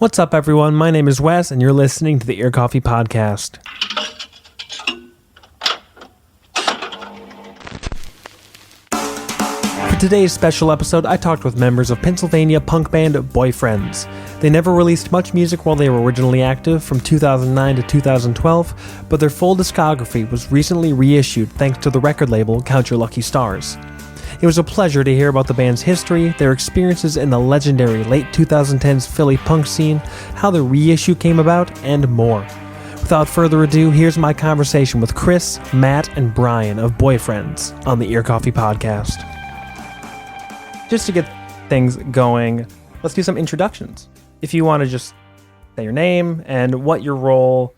What's up, everyone? My name is Wes, and you're listening to the Ear Coffee Podcast. For today's special episode, I talked with members of Pennsylvania punk band Boyfriends. They never released much music while they were originally active from 2009 to 2012, but their full discography was recently reissued thanks to the record label Count Your Lucky Stars. It was a pleasure to hear about the band's history, their experiences in the legendary late 2010s Philly punk scene, how the reissue came about, and more. Without further ado, here's my conversation with Chris, Matt, and Brian of Boyfriends on the Ear Coffee Podcast. Just to get things going, let's do some introductions. If you want to just say your name and what your role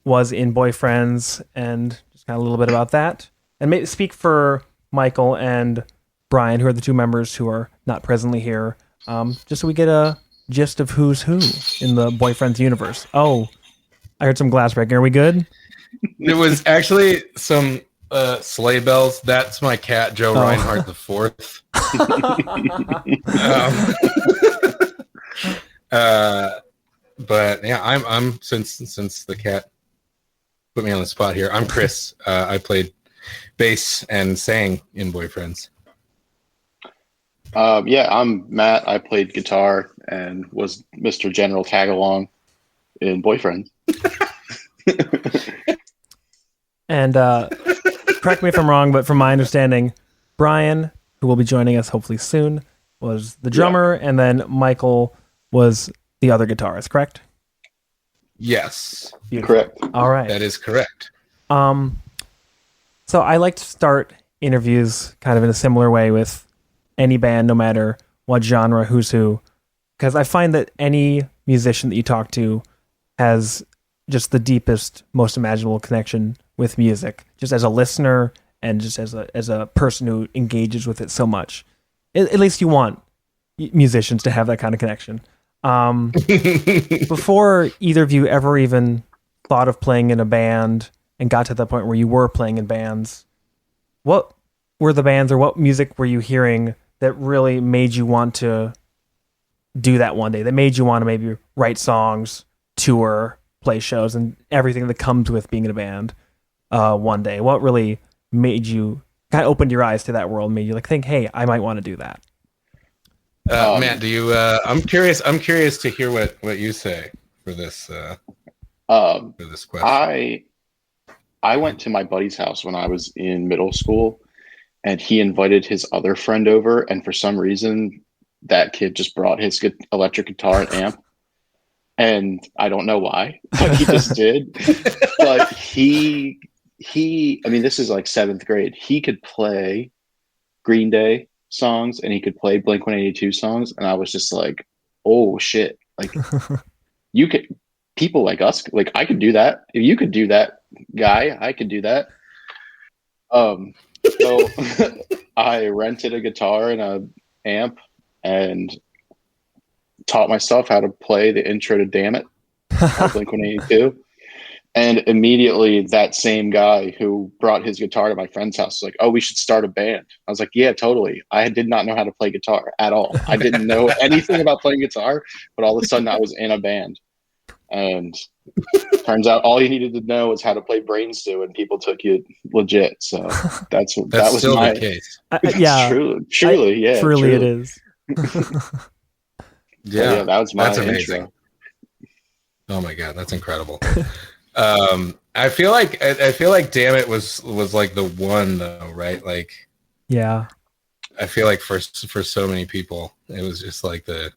was in Boyfriends and just kind of a little bit about that. And maybe speak for Michael and Brian, who are the two members who are not presently here, just so we get a gist of who's who in the Boyfriends universe. Oh, I heard some glass breaking. Are we good? It was actually some sleigh bells. That's my cat, Joe Reinhardt the Fourth. But yeah, I'm since the cat put me on the spot here. I'm Chris. I played bass and sang in Boyfriends. I'm Matt. I played guitar and was Mr. General Tagalong in Boyfriends. And correct me if I'm wrong, but from my understanding, Brian, who will be joining us hopefully soon, was the drummer, and then Michael was the other guitarist, correct? Yes. Beautiful. Correct. All right. That is correct. So I like to start interviews kind of in a similar way with any band, no matter what genre, who's who, because I find that any musician that you talk to has just the deepest, most imaginable connection with music, just as a listener and just as a person who engages with it so much. At least you want musicians to have that kind of connection. Before either of you ever even thought of playing in a band and got to the point where you were playing in bands, what were the bands or what music were you hearing that really made you want to do that one day, that made you want to maybe write songs, tour, play shows, and everything that comes with being in a band one day? What really made you kind of opened your eyes to that world, made you like think, hey, I might want to do that? Matt, do you I'm curious to hear what you say for this question. I went to my buddy's house when I was in middle school, and he invited his other friend over, and for some reason that kid just brought his electric guitar and amp, and I don't know why, but he just did. But he I mean, this is like 7th grade. He could play Green Day songs and he could play Blink-182 songs, and I was just like, oh shit, like you could, people like us, like I could do that. If you could do that, guy, I could do that. So I rented a guitar and a amp and taught myself how to play the intro to Damn It by Blink-182. And immediately that same guy who brought his guitar to my friend's house was like, oh, we should start a band. I was like, yeah, totally. I did not know how to play guitar at all. I didn't know anything about playing guitar, but all of a sudden I was in a band. And turns out all you needed to know was how to play Brain Stew, and people took you legit. So that was still my the case. Yeah, truly, it is. Yeah, that was my amazing. intro. Oh my god, that's incredible. I feel like Damn It was like the one though, right? Like, yeah, I feel like for so many people, it was just like the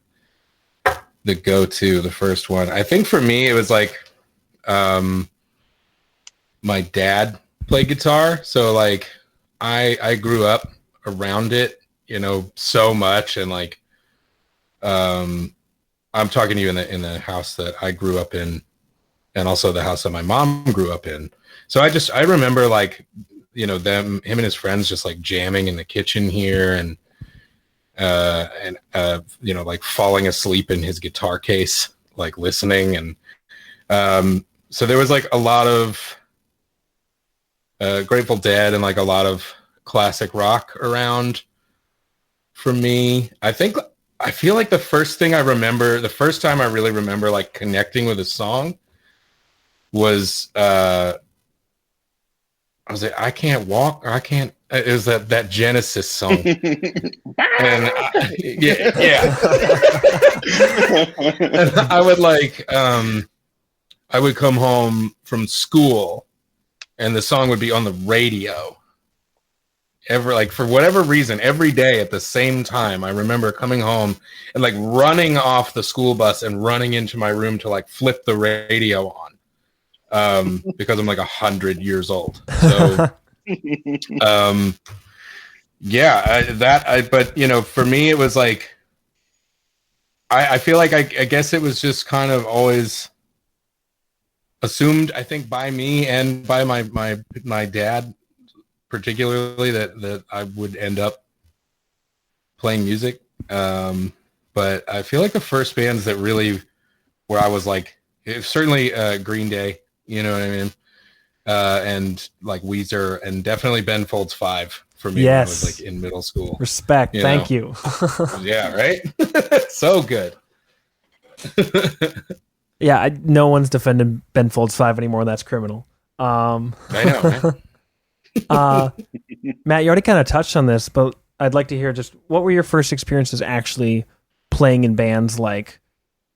go-to, the first one. I think for me, it was like, my dad played guitar, so like I grew up around it, so much, and like, I'm talking to you in the house that I grew up in, and also the house that my mom grew up in. So I remember like, him and his friends just like jamming in the kitchen here, and like falling asleep in his guitar case, like listening. And so there was like a lot of Grateful Dead and like a lot of classic rock around for me. I think I feel like the first time I really remember like connecting with a song was I was like, I can't walk, or I can't. It was that Genesis song, and yeah. And I would I would come home from school, and the song would be on the radio. For whatever reason, every day at the same time, I remember coming home and like running off the school bus and running into my room to like flip the radio on. Because I'm like 100 years old. So, but you know, for me, it was like, I feel like I guess it was just kind of always assumed, I think, by me and by my dad, particularly, that I would end up playing music. But I feel like the first bands that really, where I was like, certainly Green Day, you know what I mean? And like Weezer, and definitely Ben Folds 5 for me. Yes. When I was like in middle school. Respect. Thank you. Yeah, right? So good. Yeah, no one's defending Ben Folds 5 anymore. That's criminal. I know, man. Matt, you already kind of touched on this, but I'd like to hear just what were your first experiences actually playing in bands, like,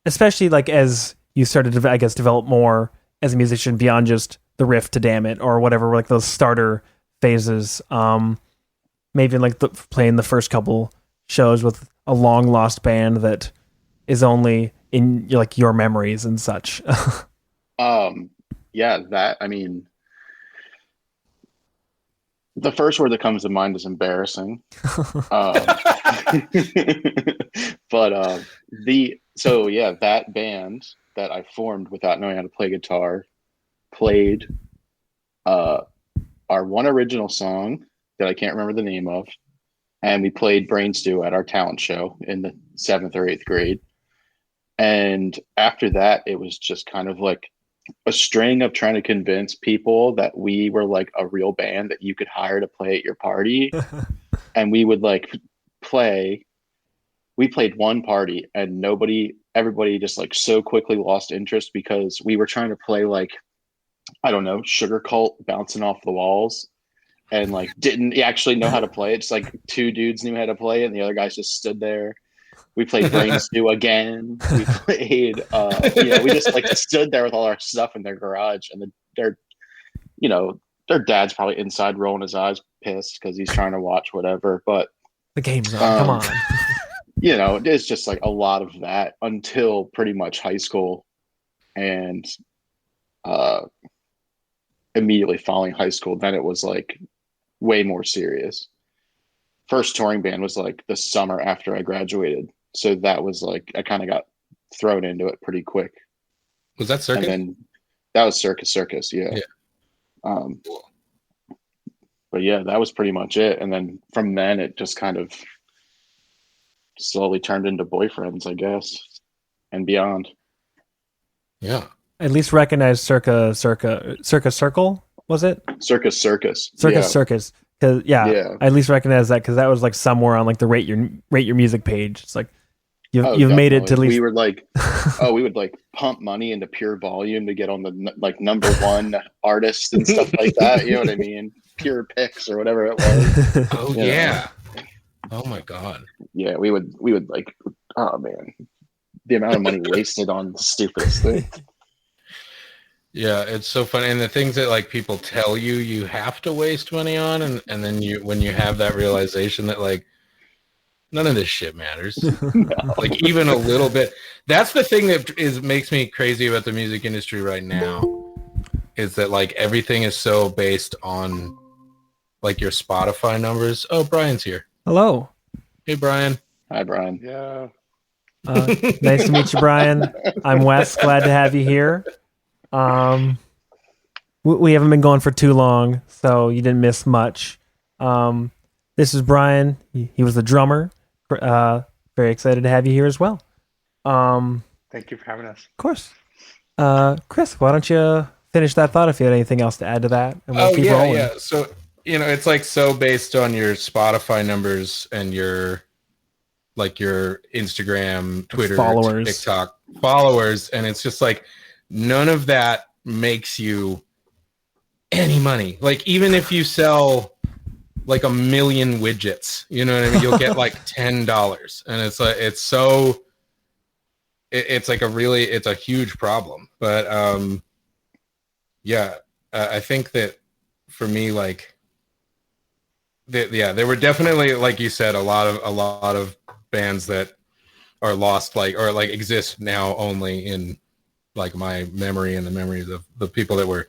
especially like as you started to, I guess, develop more as a musician beyond just the riff to Damn It or whatever, like those starter phases. Maybe like playing the first couple shows with a long lost band that is only in like your memories and such. Yeah, that, I mean, the first word that comes to mind is embarrassing. But that band that I formed without knowing how to play guitar played our one original song that I can't remember the name of, and we played Brain Stew at our talent show in the 7th or 8th grade. And after that, it was just kind of like a string of trying to convince people that we were like a real band that you could hire to play at your party. And we would like play. We played one party and everybody just like so quickly lost interest because we were trying to play like, I don't know, Sugar Cult bouncing off the walls, and like didn't actually know how to play it. Just like two dudes knew how to play it and the other guys just stood there. We played Brain Stew again. We played, we just like stood there with all our stuff in their garage, and their dad's probably inside rolling his eyes, pissed because he's trying to watch whatever. But The game's on. Come on. It's just like a lot of that until pretty much high school, and immediately following high school, then it was like way more serious. First touring band was like the summer after I graduated. So that was like, I kind of got thrown into it pretty quick. Was that Circus? And then that was Circus. Yeah. But yeah, that was pretty much it. And then from then it just kind of slowly turned into Boyfriends, I guess, and beyond. Yeah. At least recognize Circus Circle, was it? Circus. Circus. Cause Yeah. I at least recognize that because that was like somewhere on like the rate your music page. It's like you've definitely. made it to at least. We were like, we would like pump money into Pure Volume to get on the like number one artist and stuff like that. You know what I mean? Pure Picks or whatever it was. Oh yeah. Oh my God. Yeah, we would like, oh man, the amount of money wasted on the stupidest thing. Yeah, it's so funny. And the things that like people tell you have to waste money on, and then when you have that realization that like none of this shit matters. No. Like even a little bit. That's the thing that makes me crazy about the music industry right now, is that like everything is so based on like your Spotify numbers. Oh, Brian's here. Hello. Hey, Brian. Hi, Brian. Yeah. Nice to meet you, Brian. I'm Wes. Glad to have you here. We haven't been going for too long, so you didn't miss much. This is Brian. He was the drummer. Very excited to have you here as well. Thank you for having us. Of course. Chris, why don't you finish that thought if you had anything else to add to that, and we'll keep rolling. Yeah. So it's like so based on your Spotify numbers and your like your Instagram, Twitter, Followers. TikTok followers, and it's just like none of that makes you any money. Like even if you sell like 1 million widgets, you know what I mean, you'll get like $10, and it's like it's a huge problem. But I think that for me, like there were definitely, like you said, a lot of bands that are lost, like, or like exist now only in like my memory and the memories of the people that were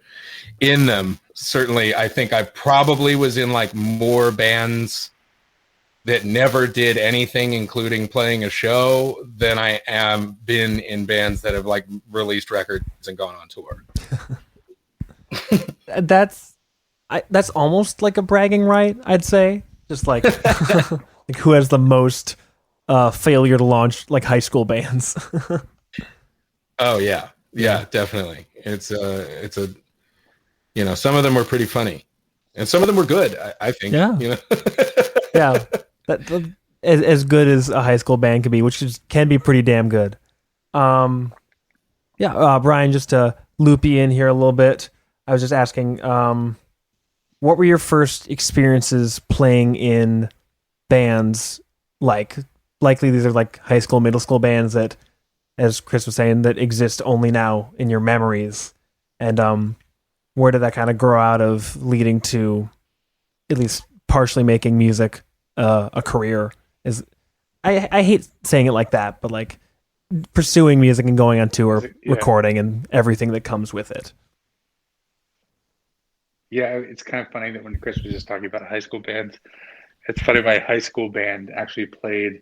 in them. Certainly, I think I probably was in like more bands that never did anything, including playing a show, than I am been in bands that have like released records and gone on tour. That's almost like a bragging right, I'd say. Just like, like who has the most failure to launch like high school bands. Oh yeah, definitely. It's a you know, some of them were pretty funny, and some of them were good. I think. Yeah. You know? Yeah. As good as a high school band can be, which can be pretty damn good. Brian, just to loop you in here a little bit, I was just asking, what were your first experiences playing in bands? Like, likely these are like high school, middle school bands that, as Chris was saying, that exist only now in your memories. And where did that kind of grow out of, leading to at least partially making music a career? I hate saying it like that, but like pursuing music and going on tour, recording, and everything that comes with it. Yeah, it's kind of funny that when Chris was just talking about high school bands, it's funny, my high school band actually played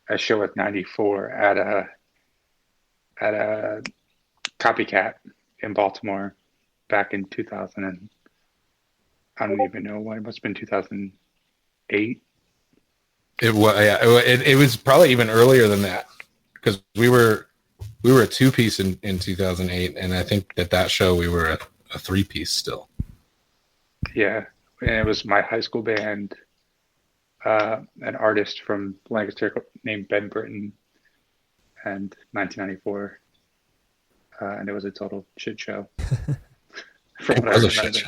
a show at 94 at a Copycat in Baltimore back in 2000, and I don't even know when. It must have been 2008. It was probably even earlier than that, because we were a 2-piece in 2008, and I think that show we were a 3-piece still. Yeah, and it was my high school band, an artist from Lancaster named Ben Britton, and 1994, and it was a total shit show. It was a shit show.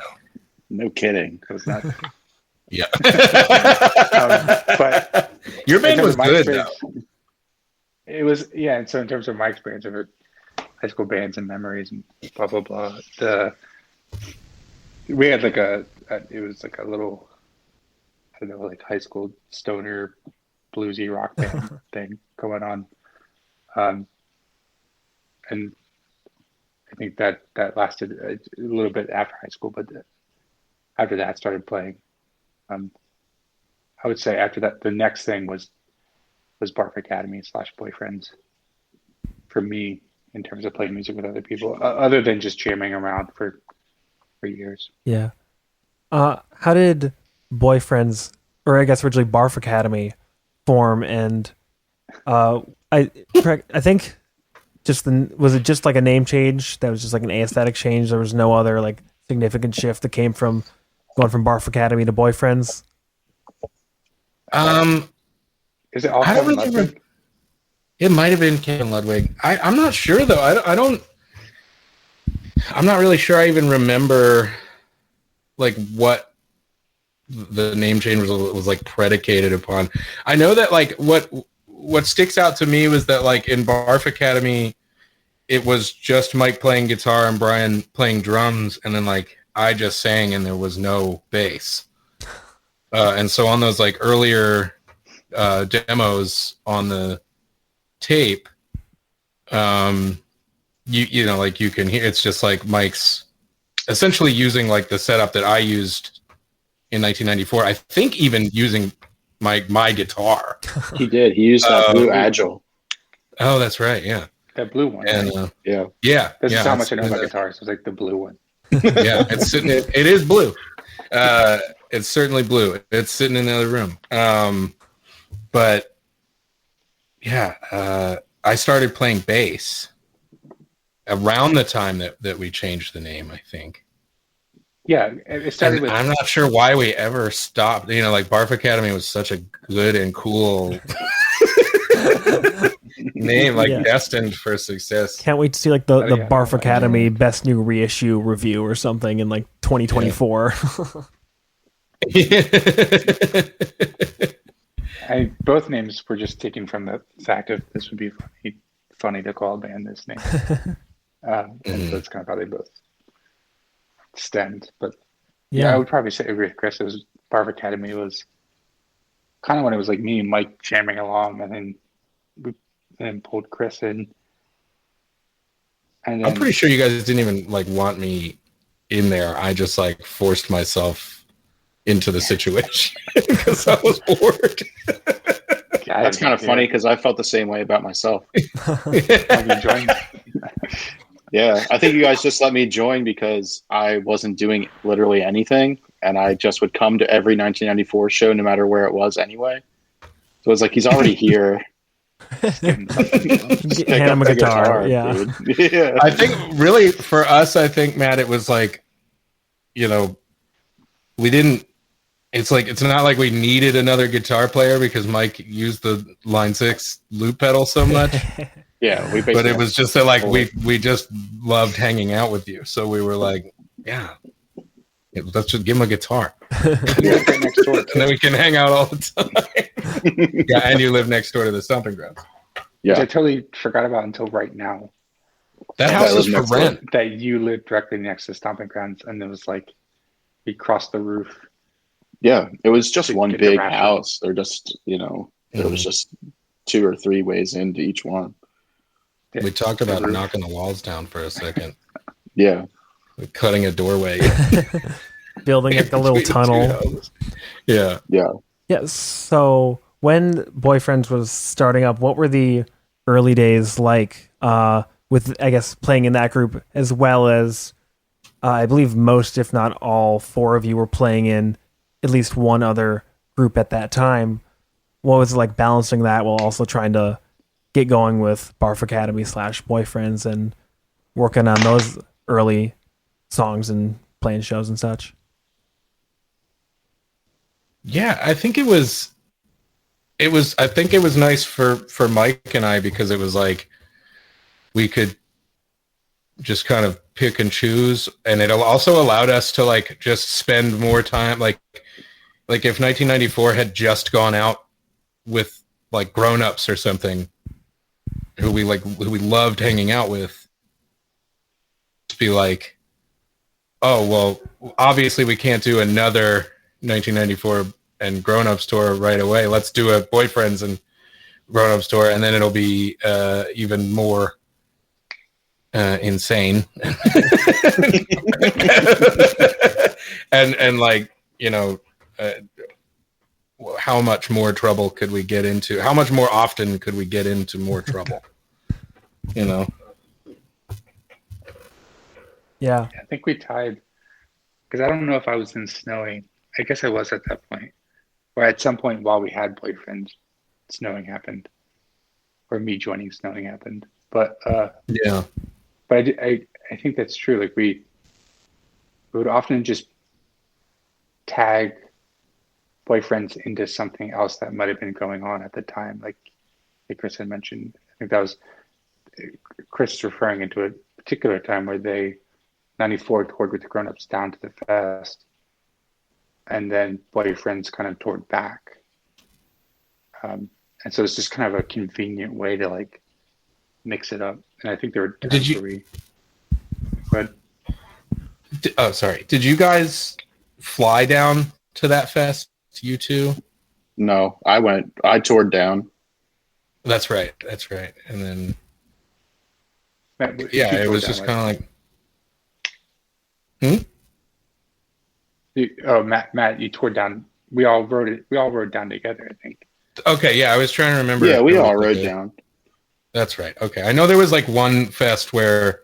No kidding. It was not. Yeah. But your band was good though. It was, yeah. And so in terms of my experience of high school bands and memories and blah blah blah, we had like it was like a little, I don't know, like high school stoner bluesy rock band thing going on, and I think that lasted a little bit after high school, but after that started playing. I would say after that, the next thing was Barf Academy / Boyfriends for me, in terms of playing music with other people, other than just jamming around for years. Yeah. How did Boyfriends, or I guess originally Barf Academy, form? And I think was it just like a name change? That was just like an aesthetic change. There was no other like significant shift that came from going from Barf Academy to Boyfriends. Is it all Kevin Ludwig? It might have been Kevin Ludwig. I'm not sure though. I'm not really sure I even remember like what the name change was like predicated upon. I know that like what sticks out to me was that like in Barf Academy, it was just Mike playing guitar and Brian playing drums, and then like I just sang and there was no bass. And so on those like earlier demos on the tape, you know, like you can hear, it's just like Mike's essentially using like the setup that I used in 1994. I think even using my guitar. He did. He used that blue Agile. Oh, that's right. Yeah. That blue one. And yeah. This is how much I know about guitars. It's like the blue one. Yeah, it's sitting. It is blue. It's certainly blue. It's sitting in the other room. But yeah, I started playing bass around the time that we changed the name, I think. Yeah, it started And with I'm not sure why we ever stopped. You know, like Barf Academy was such a good and cool name, like Yeah. destined for success. Can't wait to see like the yeah, Barf no, Academy best new reissue review or something in like 2024. both names were just taken from the fact of this would be funny to call a band this name. And so that's kind of how they both stemmed. But yeah, I would probably say agree with Chris. It was Barf Academy was kind of when it was like me and Mike jamming along, and then we then pulled Chris in. And then, I'm pretty sure you guys didn't even like want me in there. I just like forced myself into the situation because I was bored. That's kind of funny because I felt the same way about myself. Yeah, I think you guys just let me join because I wasn't doing literally anything, and I just would come to every 1994 show no matter where it was anyway. So it's like he's already here. Hand him a guitar. Yeah. Yeah. I think really for us, I think, Matt, it was like, you know, we didn't, it's like, it's not like we needed another guitar player because Mike used the Line 6 loop pedal so much. Yeah, but it was just that like we just loved hanging out with you. So we were like, yeah, let's just give him a guitar. next door, and then we can hang out all the time. Yeah, and you live next door to the stomping grounds. Yeah, which I totally forgot about until right now. That house is for rent. That you live directly next to stomping grounds, and it was like we crossed the roof. Yeah, it was just one big house. They're just, you know, there was just 2 or 3 ways into each one. We talked about knocking the walls down for a second. Yeah. Cutting a doorway. Building like a little tunnel. Yeah. Yeah. Yes. So when Boyfriends was starting up, what were the early days like with, I guess, playing in that group, as well as I believe most, if not all 4 of you were playing in at least one other group at that time. What was it like balancing that while also trying to get going with Barf Academy / Boyfriends and working on those early songs and playing shows and such? Yeah, I think it was I think it was nice for Mike and I because it was like we could just kind of pick and choose, and it also allowed us to like just spend more time like if 1994 had just gone out with like grown-ups or something who we loved hanging out with, to be like, oh well, obviously we can't do another 1994 and grown-ups tour right away. Let's do a Boyfriends and grown-ups tour, and then it'll be even more insane. and like, you know, how much more trouble could we get into? How much more often could we get into more trouble? You know? Yeah. I think we tied, because I don't know if I was in Snowing. I guess I was at that point. Or at some point while we had Boyfriends, Snowing happened. Or me joining Snowing happened. But yeah. But I think that's true. Like we would often just tag Boyfriends into something else that might have been going on at the time. Like Chris had mentioned, I think that was Chris referring into a particular time where they 94 toured with the grown-ups down to the fest, and then Boyfriends kind of toured back. And so it's just kind of a convenient way to like mix it up. And I think there were Did you? Go ahead. Oh, sorry. Did you guys fly down to that fest? You two? No, I toured down. That's right. And then Matt, yeah, it was just kind of like Matt, you toured down. We all rode down together, I think. Okay, yeah, I was trying to remember. Yeah, we all rode down. That's right. Okay. I know there was like one fest where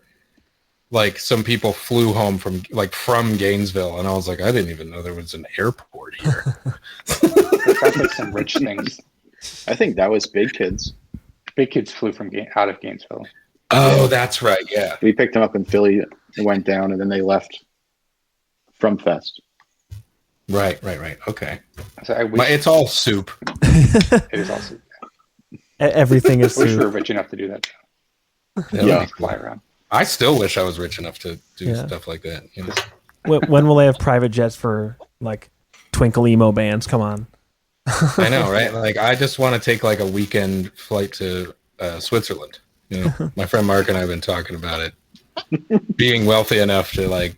like some people flew home from Gainesville, and I was like, I didn't even know there was an airport here. That's like some rich things. I think that was Big Kids. Big Kids flew from out of Gainesville. Oh, that's right. Yeah. We picked them up in Philly and went down, and then they left from Fest. Right. Okay. So I wish It's all soup. it is also. Everything is I wish we soup. were rich enough to do that. Yeah. Fly around. I still wish I was rich enough to do Yeah. stuff like that. You know? When will they have private jets for like twinkle emo bands? Come on. I know, right? Like, I just want to take like a weekend flight to Switzerland. You know, my friend Mark and I have been talking about it. Being wealthy enough to like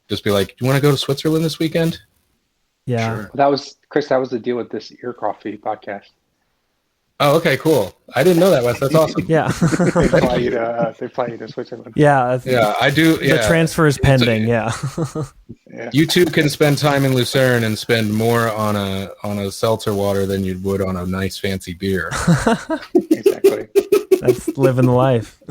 just be like, "You want to go to Switzerland this weekend?" Yeah. Sure. That was Chris. That was the deal with this Ear Coffee podcast. Oh, okay, cool. I didn't know that, Wes. That's awesome. Yeah. They fly you to Switzerland. Yeah. Yeah, I do. The Yeah, transfer is pending. Yeah. Yeah. you two can spend time in Lucerne and spend more on a seltzer water than you would on a nice fancy beer. Exactly. That's living the life.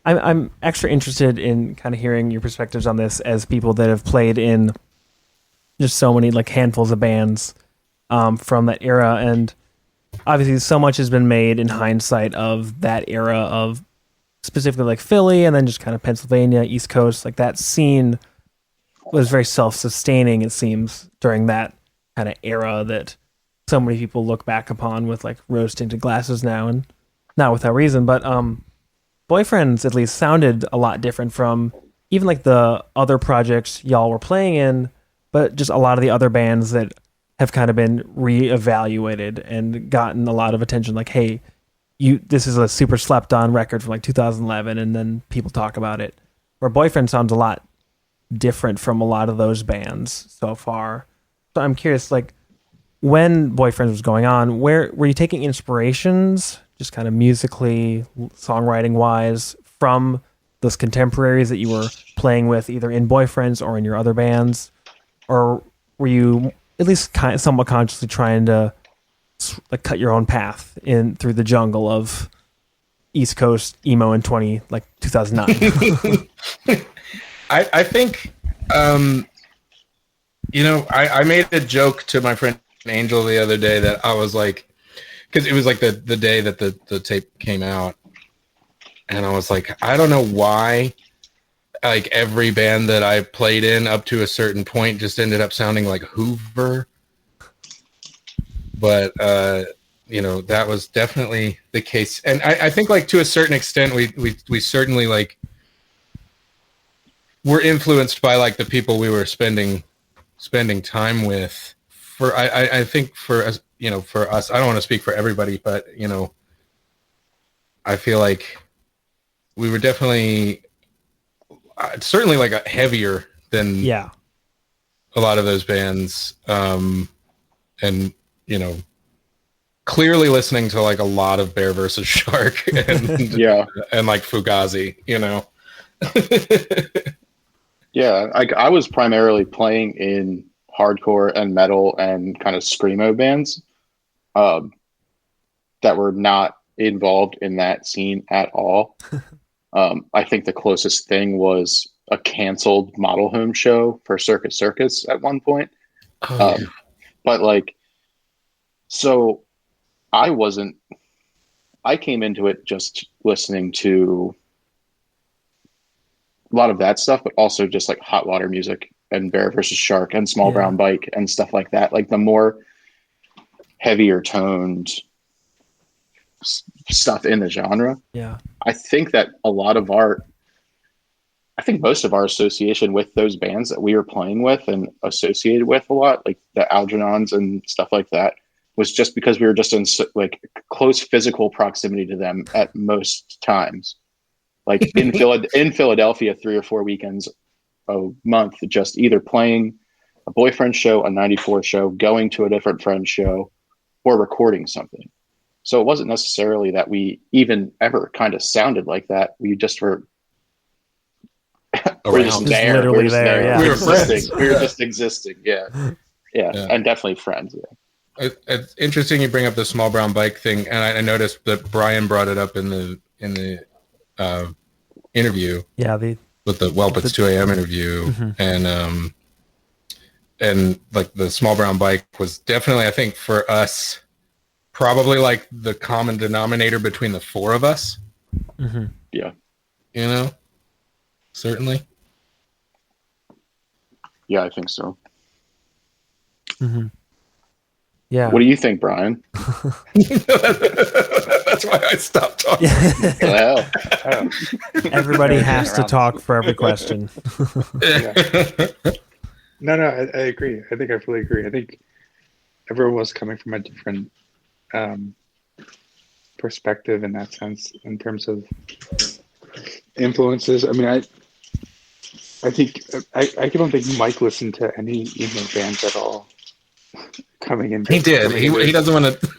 I'm extra interested in kind of hearing your perspectives on this as people that have played in just so many like handfuls of bands from that era, and obviously so much has been made in hindsight of that era of specifically like Philly and then just kind of Pennsylvania, East Coast. Like that scene was very self-sustaining, it seems, during that kind of era that so many people look back upon with like rose-tinted glasses now, and not without reason. But Boyfriends at least sounded a lot different from even like the other projects y'all were playing in, but just a lot of the other bands that have kind of been reevaluated and gotten a lot of attention. Like, hey, this is a super slept on record from like 2011, and then people talk about it. Where Boyfriend sounds a lot different from a lot of those bands so far. So I'm curious, like, when Boyfriends was going on, where were you taking inspirations, just kind of musically, songwriting wise, from those contemporaries that you were playing with, either in Boyfriends or in your other bands, or were you at least kind of somewhat consciously trying to like cut your own path in through the jungle of East Coast emo in 2009? I think, you know, I made a joke to my friend Angel the other day that I was like, because it was like the day that the tape came out, and I was like, I don't know why, like every band that I played in up to a certain point just ended up sounding like Hoover. But you know, that was definitely the case, and I think like to a certain extent we certainly like were influenced by like the people we were spending time with. I think for us, you know, for us, I don't want to speak for everybody, but you know, I feel like we were definitely certainly like a heavier than Yeah. a lot of those bands, and you know, clearly listening to like a lot of Bear versus Shark and Yeah. and like Fugazi, you know. Yeah, I was primarily playing in hardcore and metal and kind of screamo bands that were not involved in that scene at all. I think the closest thing was a canceled model home show for Circus Circus at one point. Oh, yeah. But like, so I came into it just listening to a lot of that stuff, but also just like Hot Water Music and Bear versus Shark and Small Brown Bike and stuff like that. Like the more heavier toned stuff in the genre. Yeah. I think that most of our association with those bands that we were playing with and associated with a lot, like the Algernons and stuff like that, was just because we were just in like close physical proximity to them at most times. Like in Philadelphia, 3 or 4 weekends a month, just either playing a Boyfriend show, a 94 show, going to a different friend's show, or recording something. So it wasn't necessarily that we even ever kind of sounded like that. We just were we're just Around. there. Literally We're just there, yeah. We were Friends. existing. We were just existing. Yeah. Yeah. And definitely friends. Yeah. It's interesting you bring up the Small Brown Bike thing, and I noticed that Brian brought it up in the interview. Yeah. With the Welp It's 2 a.m. interview, and like the Small Brown Bike was definitely, I think, for us, probably like the common denominator between the four of us. Yeah. You know, certainly. Yeah, I think so. Mm-hmm. Yeah. What do you think, Brian? That's why I stopped talking. Well, Oh, Everybody Yeah, has to around. talk for every question. no, I agree. I think I fully agree. I think everyone was coming from a different perspective in that sense, in terms of influences. I mean, I think I don't think Mike listened to any emo bands at all coming into. He did. coming into He doesn't want to.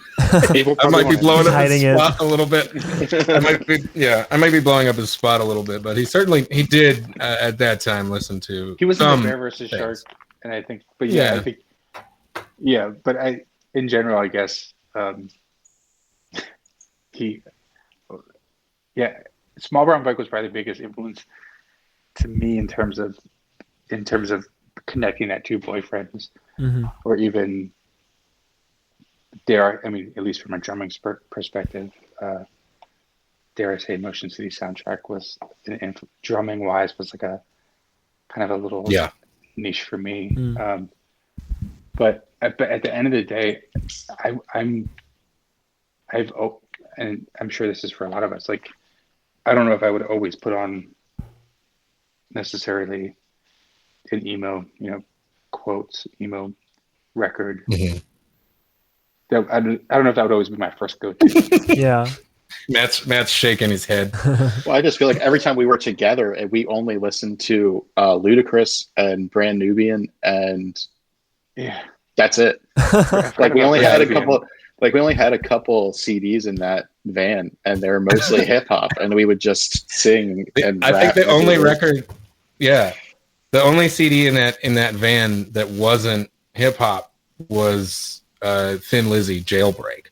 People I might be probably blowing He's up hiding his it. spot a little bit. I might be blowing up his spot a little bit, but he did at that time listen to. He was in some the Bear versus Shark, things. and I think, but yeah, Yeah. I think, yeah, but in general, I guess, he, yeah, Small Brown Bike was probably the biggest influence to me in terms of connecting that to Boyfriends, Mhm. or even I mean, at least from a drumming perspective, dare I say, Motion City Soundtrack was, drumming wise, was like a kind of a little niche for me. Mm. But at the end of the day, and I'm sure this is for a lot of us, like, I don't know if I would always put on necessarily an emo, quotes, emo record. Mhm. I don't know if that would always be my first go-to. Yeah. Matt's shaking his head. well, I just feel like every time we were together, and we only listened to Ludacris and Brand Nubian, and Yeah. that's it. Like, Like we only had a Nubian. couple. Like we only had a couple CDs in that van, and they were mostly hip hop, and we would just sing and I rap think the as we only were- record, the only CD in that van that wasn't hip hop was Thin Lizzy Jailbreak,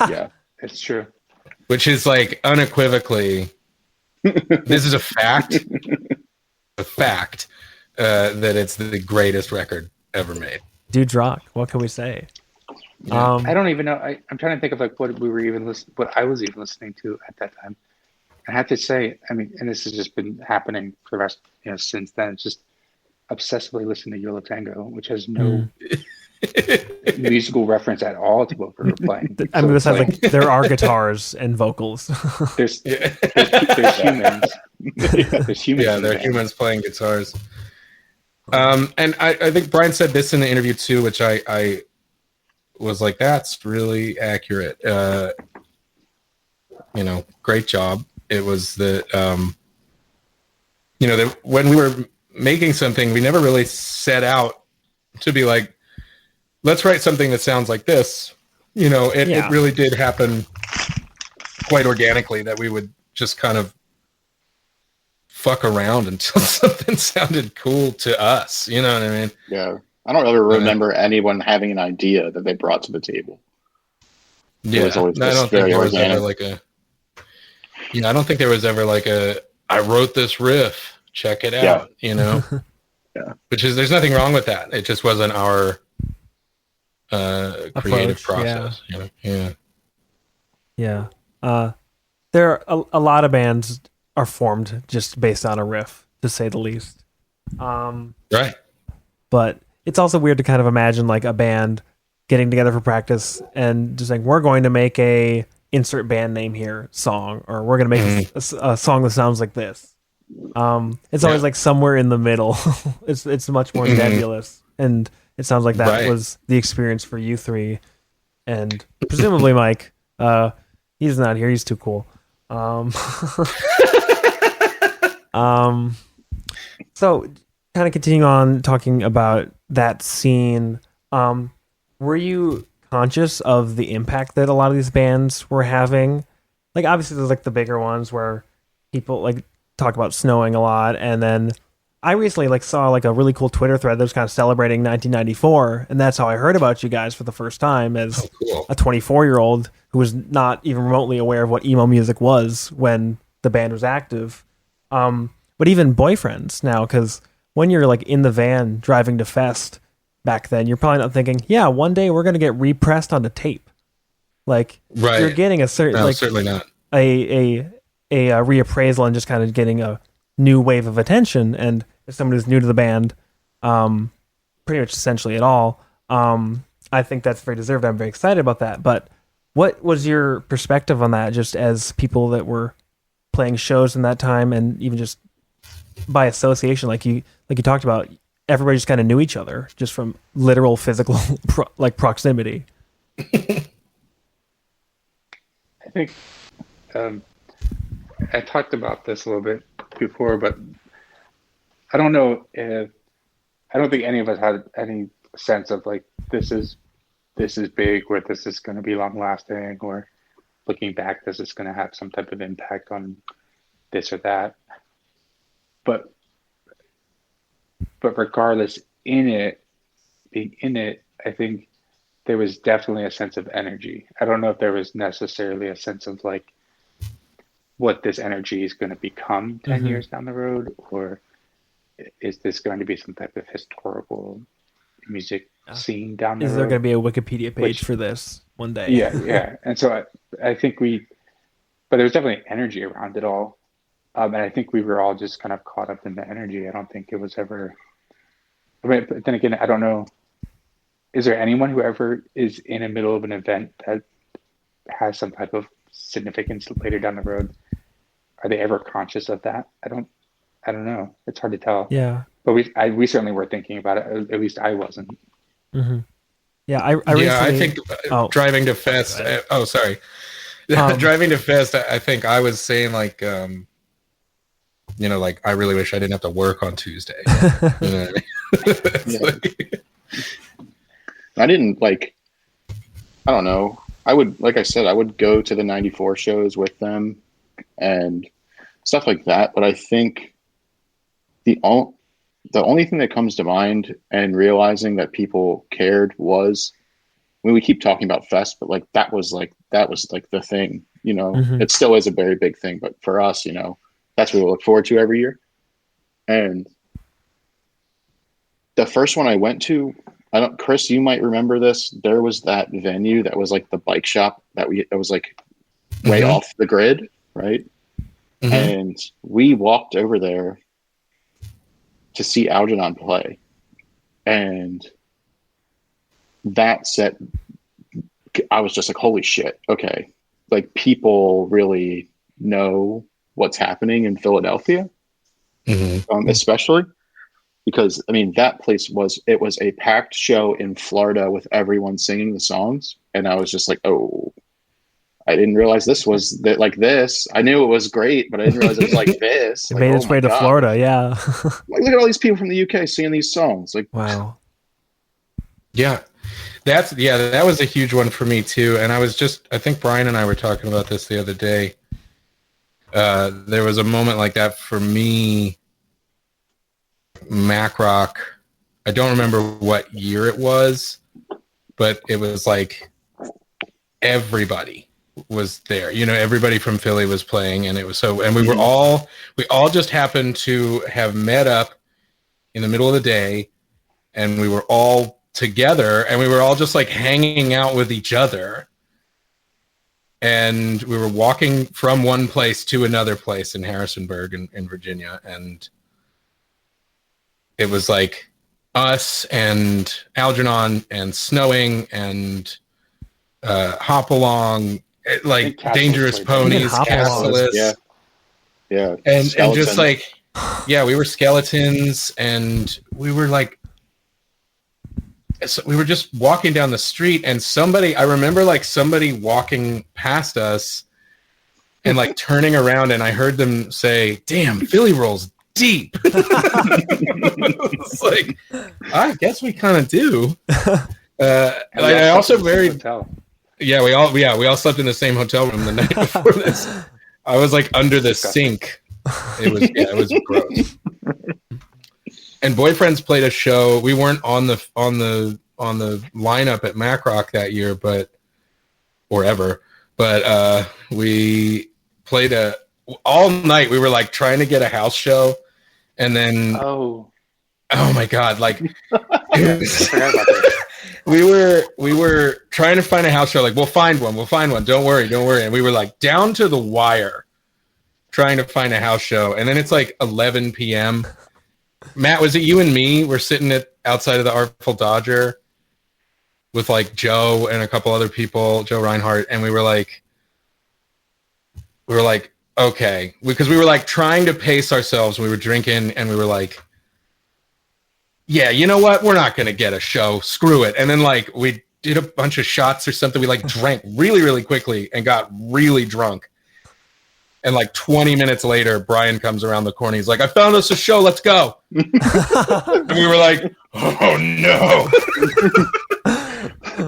Yeah, It's true. which is like unequivocally, this is a fact, that it's the greatest record ever made. Dudes rock. What can we say? Yeah. I don't even know. I'm trying to think of like what we were even what I was even listening to at that time. I have to say, I mean, and this has just been happening for the rest, since then. It's just obsessively listening to Yo La Tengo, which has no musical reference at all to what we were playing. I mean, So it's besides, like, there are guitars and vocals. there's Yeah. there's humans. There's humans. Yeah, in they're the band. humans playing guitars. And I think Brian said this in the interview too, which I was like, that's really accurate. Great job. It was that when we were making something, we never really set out to be like, let's write something that sounds like this. It really did happen quite organically that we would just kind of fuck around until something sounded cool to us. You know what I mean? yeah. I don't ever remember anyone having an idea that they brought to the table. Yeah, was always I just don't think very there was ever organic. I don't think there was ever like I wrote this riff, check it out, Yeah. Which is, there's nothing wrong with that. It just wasn't our creative Approach, process. Yeah. There are a lot of bands are formed just based on a riff, to say the least. Right. But it's also weird to kind of imagine like a band getting together for practice and just like, we're going to make a insert band name here song, or we're going to make a song that sounds like this. It's always like somewhere in the middle. it's much more nebulous, and it sounds like that was the experience for you three, and presumably Mike. He's not here. He's too cool. So kind of continuing on talking about that scene, were you conscious of the impact that a lot of these bands were having? Like, obviously there's like the bigger ones where people like talk about snowing a lot, and then I recently like saw like a really cool Twitter thread that was kind of celebrating 1994, and that's how I heard about you guys for the first time as a 24-year-old who was not even remotely aware of what emo music was when the band was active. But even Boyfriends now, because when you're like in the van driving to Fest back then, you're probably not thinking, yeah, one day we're going to get repressed onto tape. Like, you're getting a certain, No, like, certainly not. a reappraisal and just kind of getting a new wave of attention. And as someone who's new to the band, pretty much essentially at all. I think that's very deserved. I'm very excited about that. But what was your perspective on that, just as people that were playing shows in that time, and even just by association, like you talked about, everybody just kind of knew each other just from literal physical proximity. I think I talked about this a little bit before, but I don't know if I don't think any of us had any sense of like this is big, or this is going to be long lasting, or looking back, this is going to have some type of impact on this or that. But regardless, being in it, I think there was definitely a sense of energy. I don't know if there was necessarily a sense of like what this energy is going to become 10 years down the road, or is this going to be some type of historical music scene down the road? Is there going to be a Wikipedia page for this one day? Yeah. And so I think but there was definitely energy around it all. And I think we were all just kind of caught up in the energy. I don't think it was ever, but then again, I don't know. Is there anyone who ever is in the middle of an event that has some type of significance later down the road? Are they ever conscious of that? I don't know. It's hard to tell. Yeah. But we certainly were thinking about it. At least I wasn't. Mm-hmm. Yeah, I think driving to Fest. Sorry. Driving to Fest. I think I was saying like, like I really wish I didn't have to work on Tuesday. You know what I mean? I didn't like. I don't know. I would, like I said, I would go to the '94 shows with them and stuff like that. But I think the only thing that comes to mind and realizing that people cared was, I mean, we keep talking about Fest, but like that was the thing, It still is a very big thing, but for us, that's what we look forward to every year. And the first one I went to, Chris, you might remember this. There was that venue that was like the bike shop it was like way off the grid, right? Mm-hmm. And we walked over there to see Algernon play. And that set, I was just like, holy shit. Okay. Like people really know what's happening in Philadelphia, especially because, I mean, that place was a packed show in Florida with everyone singing the songs. And I was just like, oh, I didn't realize this was like this. I knew it was great, but I didn't realize it was like this. It made its way to Florida, yeah. Like, look at all these people from the UK singing these songs. Like, wow. Yeah. That was a huge one for me too. And I think Brian and I were talking about this the other day. There was a moment like that for me. Mac Rock, I don't remember what year it was, but it was like everybody was there. Everybody from Philly was playing, and it was and we all just happened to have met up in the middle of the day, and we were all together, and we were all just like hanging out with each other. And we were walking from one place to another place in Harrisonburg in Virginia, and it was like us and Algernon and Snowing and Hopalong, like Dangerous Ponies, Castleless. Yeah. And just like, we were Skeletons, and we were like, so we were just walking down the street, and I remember like somebody walking past us and like turning around, and I heard them say, "Damn, Philly rolls deep." It's like, I guess we kind of do. I also we all slept in the same hotel room the night before this. I was like under the sink. It was gross. And Boyfriends played a show. We weren't on the lineup at Mac Rock that year, but we played all night. We were like trying to get a house show. And then, oh my God! Like, we were trying to find a house show. Like, we'll find one. Don't worry. And we were like down to the wire, trying to find a house show. And then it's like 11 p.m. Matt, was it you and me? We're sitting outside of the Artful Dodger with like Joe and a couple other people, Joe Reinhardt, and we were like, okay, because we were like trying to pace ourselves. We were drinking, and we were like, yeah, you know what? We're not gonna get a show. Screw it. And then like we did a bunch of shots or something. We like drank really, really quickly and got really drunk. And like 20 minutes later, Brian comes around the corner. He's like, I found us a show. Let's go. And we were like, oh no.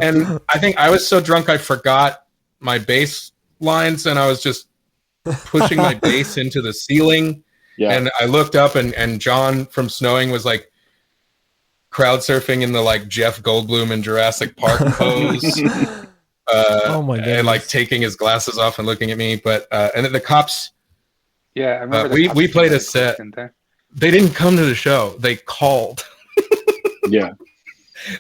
And I think I was so drunk I forgot my bass lines, and I was just pushing my bass into the ceiling. Yeah. And I looked up, and John from Snowing was like crowd surfing in the like Jeff Goldblum in Jurassic Park pose. Oh my goodness. And like taking his glasses off and looking at me. But and then the cops, Yeah, I remember. we played a set. They didn't come to the show. They called. Yeah.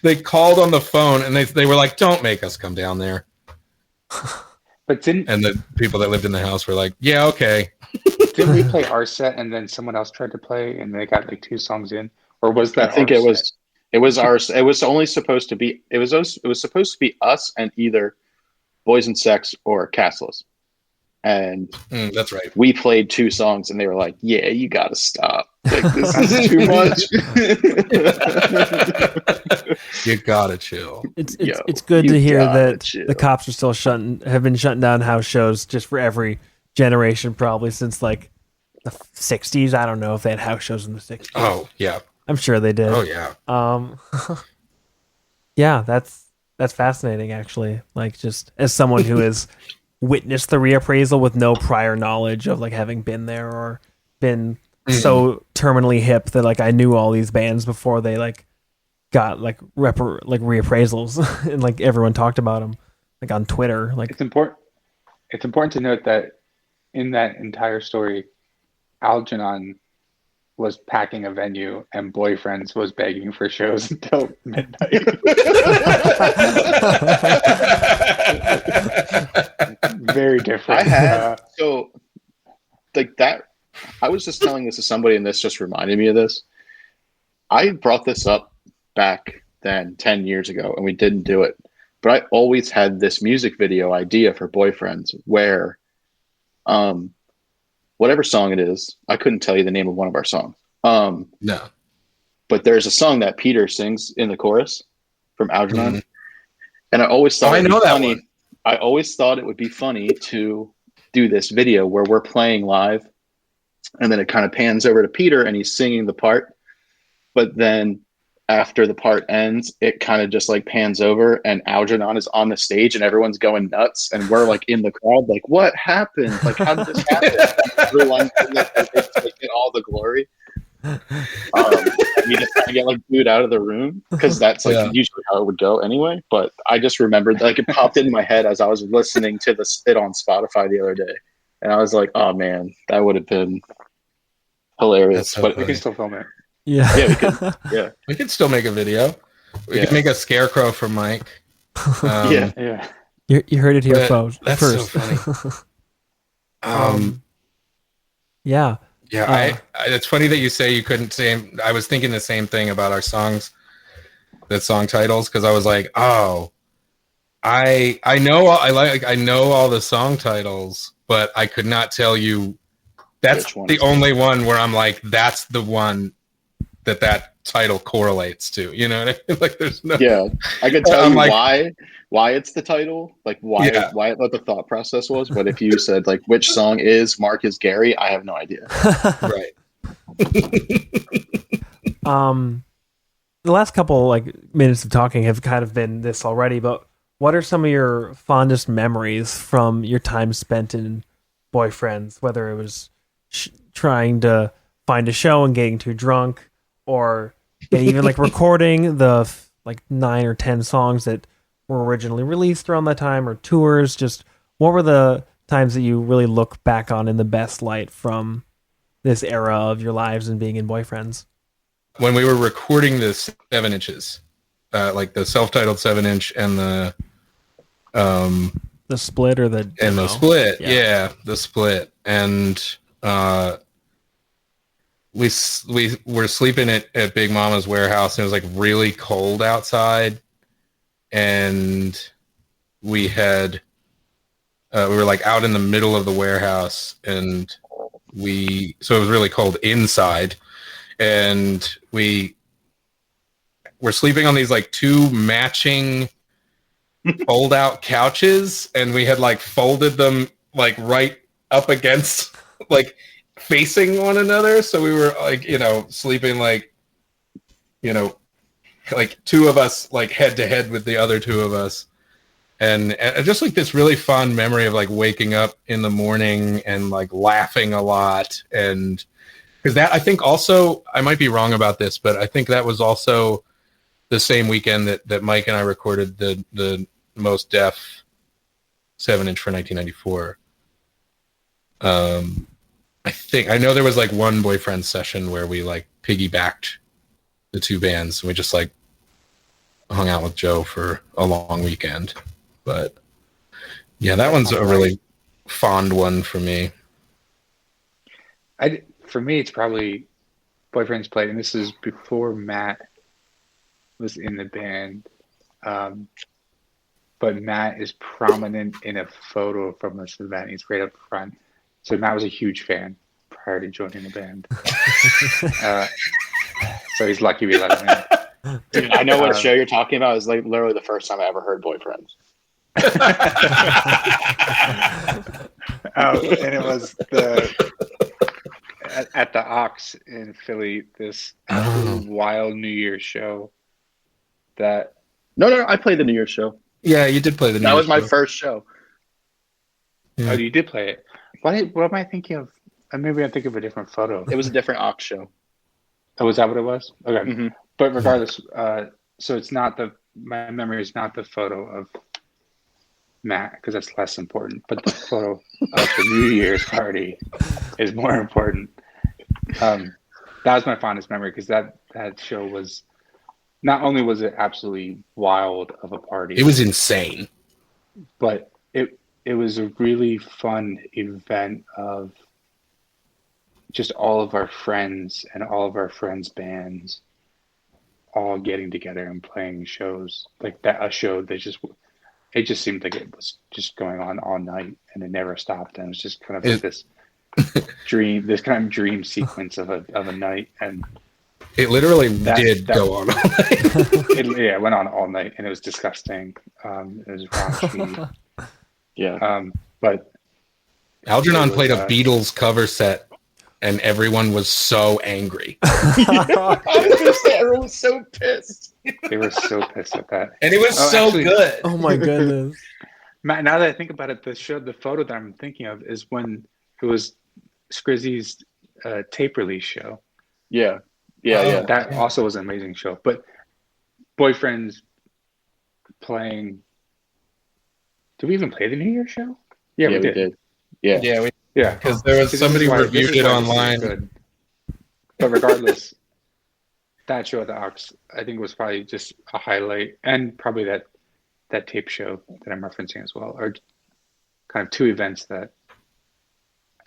They called on the phone, and they were like, don't make us come down there. But didn't the people that lived in the house were like, yeah, okay. didn't we play our set and then someone else tried to play and they got like 2 songs in? Or was that I think our it was set? it was ours. It was only supposed to be it was supposed to be us and either Boys and Sex or Castless. And That's right. we played 2 songs and they were like, yeah, you gotta stop. Like, this is too much. You gotta chill. It's good you to hear gotta that chill. the cops are still have been shutting down house shows just for every generation, probably since like the 60s. I don't know if they had house shows in the 60s. Oh yeah. I'm sure they did. Oh yeah. Yeah, that's fascinating actually. Like, just as someone who has witnessed the reappraisal with no prior knowledge of like having been there or been so terminally hip that like I knew all these bands before they like got like reappraisals and like everyone talked about them like on Twitter. Like, It's important to note that in that entire story, Algernon was packing a venue and Boyfriends was begging for shows until midnight. Very different. I had so like that. I was just telling this to somebody, and this just reminded me of this. I brought this up back then 10 years ago, and we didn't do it. But I always had this music video idea for Boyfriends where, whatever song it is, I couldn't tell you the name of one of our songs. No. But there's a song that Peter sings in the chorus from Algernon, and I always thought I know that funny. one. I always thought it would be funny to do this video where we're playing live, and then it kind of pans over to Peter, and he's singing the part. But then after the part ends, it kind of just like pans over, and Algernon is on the stage, and everyone's going nuts, and we're like in the crowd, like, what happened? Like, how did this happen? Everyone get all the glory. And we just kind of get like booed out of the room because that's like usually how it would go anyway. But I just remembered, like, it popped into my head as I was listening to it on Spotify the other day, and I was like, oh man, that would have been hilarious. So but We can still film it. yeah, yeah, we could. Yeah, We could still make a video. We could make a scarecrow for Mike. yeah. Yeah. you heard it here, But folks. that's First. so funny. Yeah. Yeah, it's funny that you say you couldn't say. I was thinking the same thing about our songs, the song titles, because I was like, oh, I know I know all the song titles, but I could not tell you. That's the only one where I'm like, that's the one that title correlates to. You know what I mean? Like, there's no. Yeah, I could tell you like, why it's the title, like why what the thought process was. But if you said like which song is Mark is Gary, I have no idea. Right. The last couple like minutes of talking have kind of been this already, but what are some of your fondest memories from your time spent in Boyfriends, whether it was trying to find a show and getting too drunk, or even like recording the like 9 or 10 songs that were originally released around that time, or tours? Just what were the times that you really look back on in the best light from this era of your lives and being in Boyfriends? When we were recording the 7 inches, like the self-titled 7-inch and the split or the split, the split, and we were sleeping at Big Mama's warehouse, and it was like really cold outside, and we had we were like out in the middle of the warehouse, and so it was really cold inside, and we were sleeping on these like two matching fold out couches, and we had like folded them like right up against like facing one another, so we were like, you know, sleeping like, you know, like two of us like head to head with the other two of us, and just like this really fun memory of like waking up in the morning and like laughing a lot. And because that, I think also, I might be wrong about this, but I think that was also the same weekend that Mike and I recorded the Most Def 7-inch for 1994. I know there was like one Boyfriend session where we like piggybacked the two bands, and we just like hung out with Joe for a long weekend. But yeah, that one's a really fond one for me. For me, it's probably Boyfriend's played, and this is before Matt was in the band. But Matt is prominent in a photo from this event. He's right up front. So Matt was a huge fan prior to joining the band. So he's lucky we let him in. Dude, I know what show you're talking about. Is like literally the first time I ever heard Boyfriends. And it was at the Ox in Philly, this wild New Year's show. No, I played the New Year's show. Yeah, you did play the New That Year's was my show. first show. Yeah. Oh, you did play it. What am I thinking of? Maybe I'm thinking of a different photo. It was a different Ox show. Oh, was that what it was? Okay. Mm-hmm. But regardless, so it's not my memory is not the photo of Matt, because that's less important, but the photo of the New Year's party is more important. That was my fondest memory, because that show was, not only was it absolutely wild of a party, It was insane. but it was a really fun event of just all of our friends and all of our friends' bands all getting together and playing shows like that. A show that it just seemed like it was just going on all night, and it never stopped. And it was just kind of like this dream sequence of a night. And it literally did go on all night. It went on all night, and it was disgusting. It was raunchy. Yeah. But Algernon played a Beatles cover set, and everyone was so angry. I was gonna say everyone was so pissed. they were so pissed at that. And it was actually, good. Oh my goodness. Matt, now that I think about it, the photo that I'm thinking of is when it was Scrizzy's tape release show. Yeah. That also was an amazing show. But Boyfriends playing. Did we even play the New Year show? Yeah, we did. Yeah. Yeah. Because there was somebody reviewed it online. But regardless, that show at the Ox, I think, was probably just a highlight, and probably that tape show that I'm referencing as well, are kind of two events that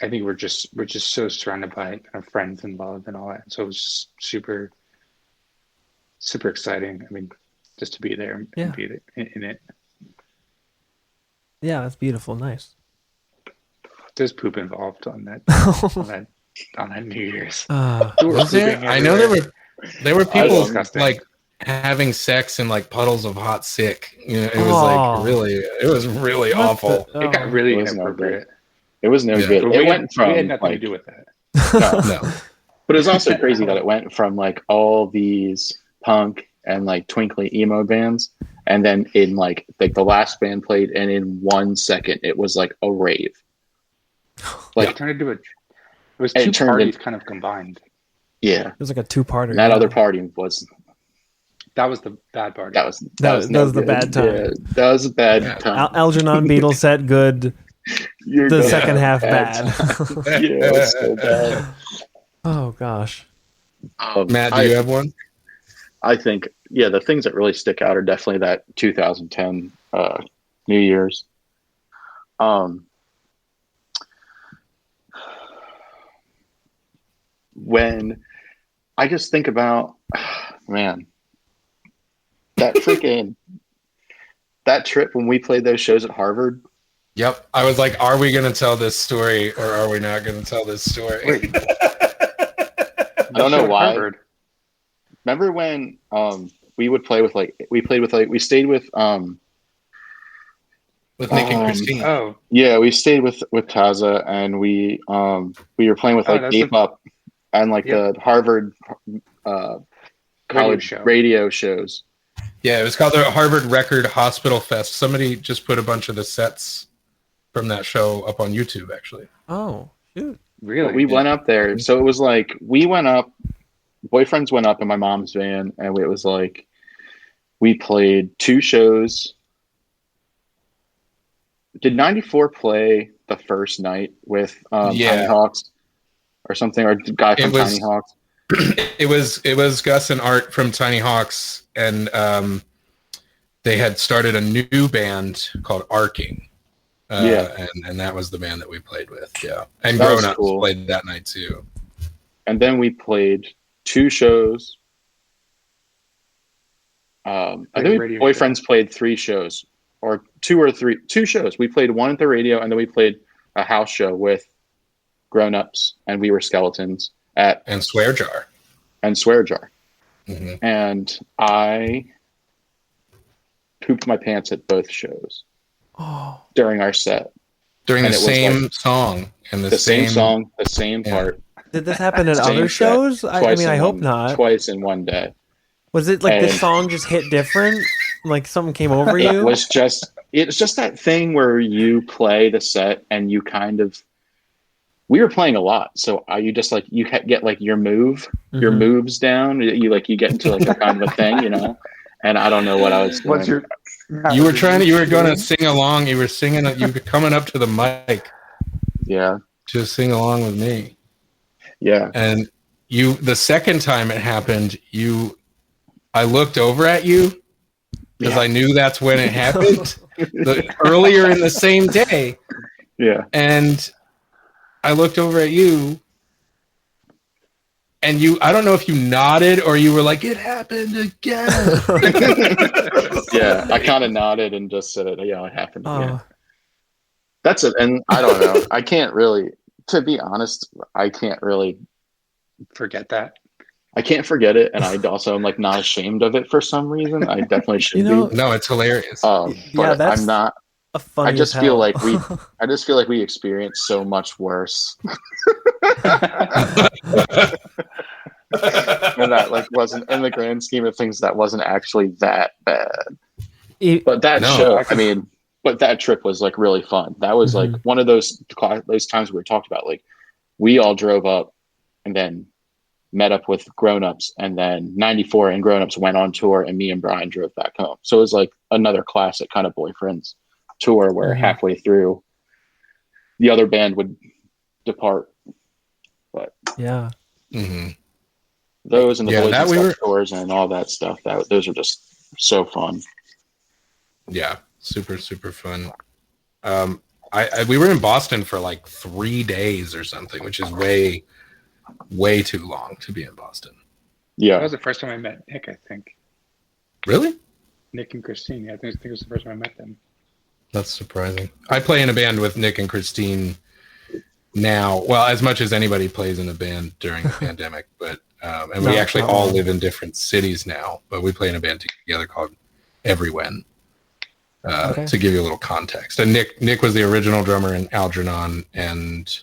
I think we're just so surrounded by kind of friends and love and all that. And so it was just super, super exciting. I mean, just to be there and be there in it. Yeah, that's beautiful. Nice. There's poop involved on that on that New Year's. Was there? I know there were people disgusting. like having sex in like puddles of hot sick. You know, it was really awful. It got really It was no inappropriate. It was no good. But It went from we had nothing to like, do with that. No. but it was also crazy that it went from like all these punk and like twinkly emo bands, and then in like the last band played, and in 1 second it was like a rave. Like it turned into it was two parties kind of combined. Yeah, It was like a two-parter. that other party was That was the bad party. that was the good. bad time. Yeah, that was a bad time. Algernon Beatles set good. You're The good. second half Bad bad. time. Yeah, it was so bad. Oh gosh. Matt, do you have one? I think, the things that really stick out are definitely that 2010 New Year's. when I just think about, man, that freaking that trip when we played those shows at Harvard. Yep. I was like, are we going to tell this story or are we not going to tell this story? Wait. I don't know why. Harvard. Remember when we would play with we stayed with With Nick and Christine. Oh, yeah, we stayed with Taza, and we were playing with like that's Ape Up and like Yep. the Harvard college show. radio shows. Yeah, it was called the Harvard Record Hospital Fest. Somebody just put a bunch of the sets from that show up on YouTube, actually. Oh, shoot. really? But we went up there, so it was like we went up. Boyfriends went up in my mom's van, and it was like we played 2 shows. Did 94 play the first night with Yeah. Tiny Hawks or something, or the guy from It was- Tiny Hawks? It was Gus and Art from Tiny Hawks, and they had started a new band called Arking. Yeah. and that was the band that we played with. Yeah, and That was Grown Ups cool. played that night too. And then we played 2 shows. I Like think a radio Boyfriends played 3 shows, or 2 or 3, 2 shows. We played one at the radio, and then we played a house show with Grown Ups, and we were Skeletons at And Swear Jar. and Swear Jar. hmm And I pooped my pants at both shows Oh, during our set. During And the it was same song and The same song, the same Yeah. part, did this happen at Same other set, shows? I twice mean, in I hope one- not. Twice in one day. Was it like this And- song just hit different? Like something came over It you? was just it's just that thing where you play the set and you kind of we were playing a lot, so you just like you get like your Mhm. moves down. You get into like a kind of a thing, you know. And I don't know what I was doing. What's your? You were going to sing along. You were singing. You were coming up to the mic Yeah, to sing along with me. yeah. And the second time it happened, I looked over at you because Yeah. I knew that's when it happened. Earlier in the same day, Yeah. and I looked over at you, and I don't know if you nodded or you were like, "It happened again." Yeah, I kind of nodded and just said it. Yeah, it happened. Oh, Yeah. That's it. And I don't know. I can't really, to be honest, I can't Forget that. I can't forget it. And I also am like not ashamed of it for some reason. I definitely should You know, be. No, it's hilarious. But Yeah, that's- I'm not. a funny I just as feel hell. like I just feel like we experienced so much worse. And that like wasn't in the grand scheme of things. That wasn't actually that bad. But that No, show, I can- I mean, but that trip was like really fun. That was like Mhm. one of those times we were talked about. Like we all drove up and then met up with Grown Ups, and then 94 and Grown Ups went on tour, and me and Brian drove back home. So it was like another classic kind of Boyfriends tour where Mhm. halfway through the other band would depart. But yeah. Mhm. those and the Yeah, Boys that and we Stuff were- tours and all that stuff, those are just so fun. Yeah, super super fun. We were in Boston for like 3 days or something, which is way too long to be in Boston. That Yeah. was the first time I met Nick. I think Really? Nick and Christine. Yeah, I think it was the first time I met them. That's surprising. I play in a band with Nick and Christine now. Well, as much as anybody plays in a band during the pandemic, but and we No, actually not all really. live in different cities now. But we play in a band together called Everywhen. Okay. To give you a little context, and Nick was the original drummer in Algernon and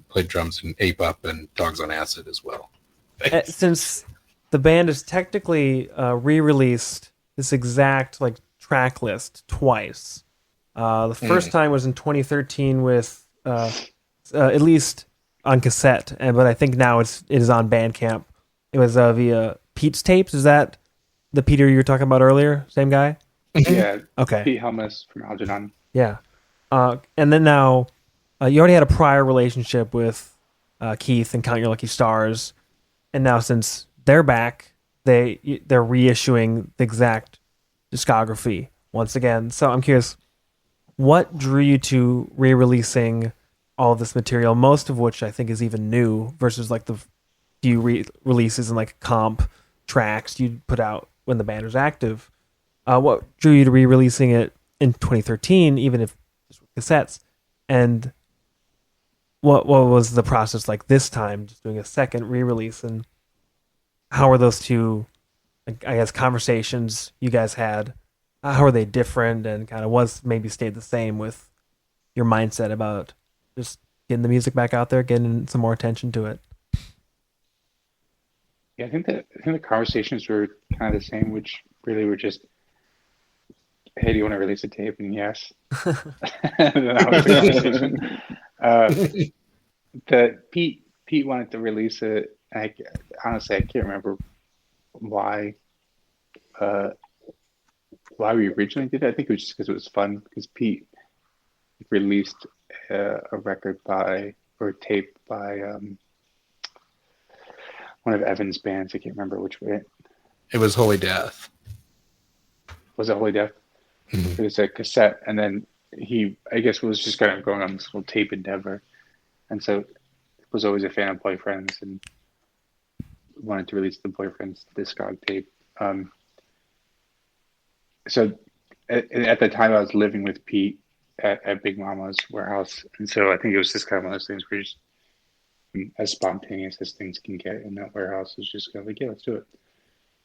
played drums in Ape Up and Dogs on Acid as well. Since the band has technically re-released this exact like track list twice. The first time was in 2013 with at least on cassette, but I think now it is on Bandcamp. It was via Pete's Tapes. Is that the Peter you were talking about earlier? Same guy? Yeah, Okay. Pete Helmus from Algernon. Yeah. And then now, you already had a prior relationship with Keith and Count Your Lucky Stars, and now since they're back, they're reissuing the exact discography once again. So I'm curious, what drew you to re-releasing all of this material, most of which I think is even new versus like the few releases and like comp tracks you'd put out when the band was active. What drew you to re-releasing it in 2013, even if just with cassettes? And what was the process like this time, just doing a second re-release? And how are those two, I guess, conversations you guys had? How are they different, and kind of was maybe stayed the same with your mindset about just getting the music back out there, getting some more attention to it? Yeah, I think the conversations were kind of the same, which really were just, hey, do you want to release a tape? And yes. And that was the conversation. Pete wanted to release it. Honestly, I can't remember why we originally did it. I think it was just because it was fun, because Pete released a record or tape by one of Evan's bands. I can't remember which way. It was Holy Death. Was it Holy Death? Mm-hmm. It was a cassette, and then he, I guess, was just kind of going on this whole tape endeavor, and so was always a fan of Boyfriends and wanted to release the Boyfriends Discog tape. So at the time, I was living with Pete at Big Mama's warehouse, and so I think it was just kind of one of those things where just as spontaneous as things can get in that warehouse, is just kind of like, yeah, let's do it.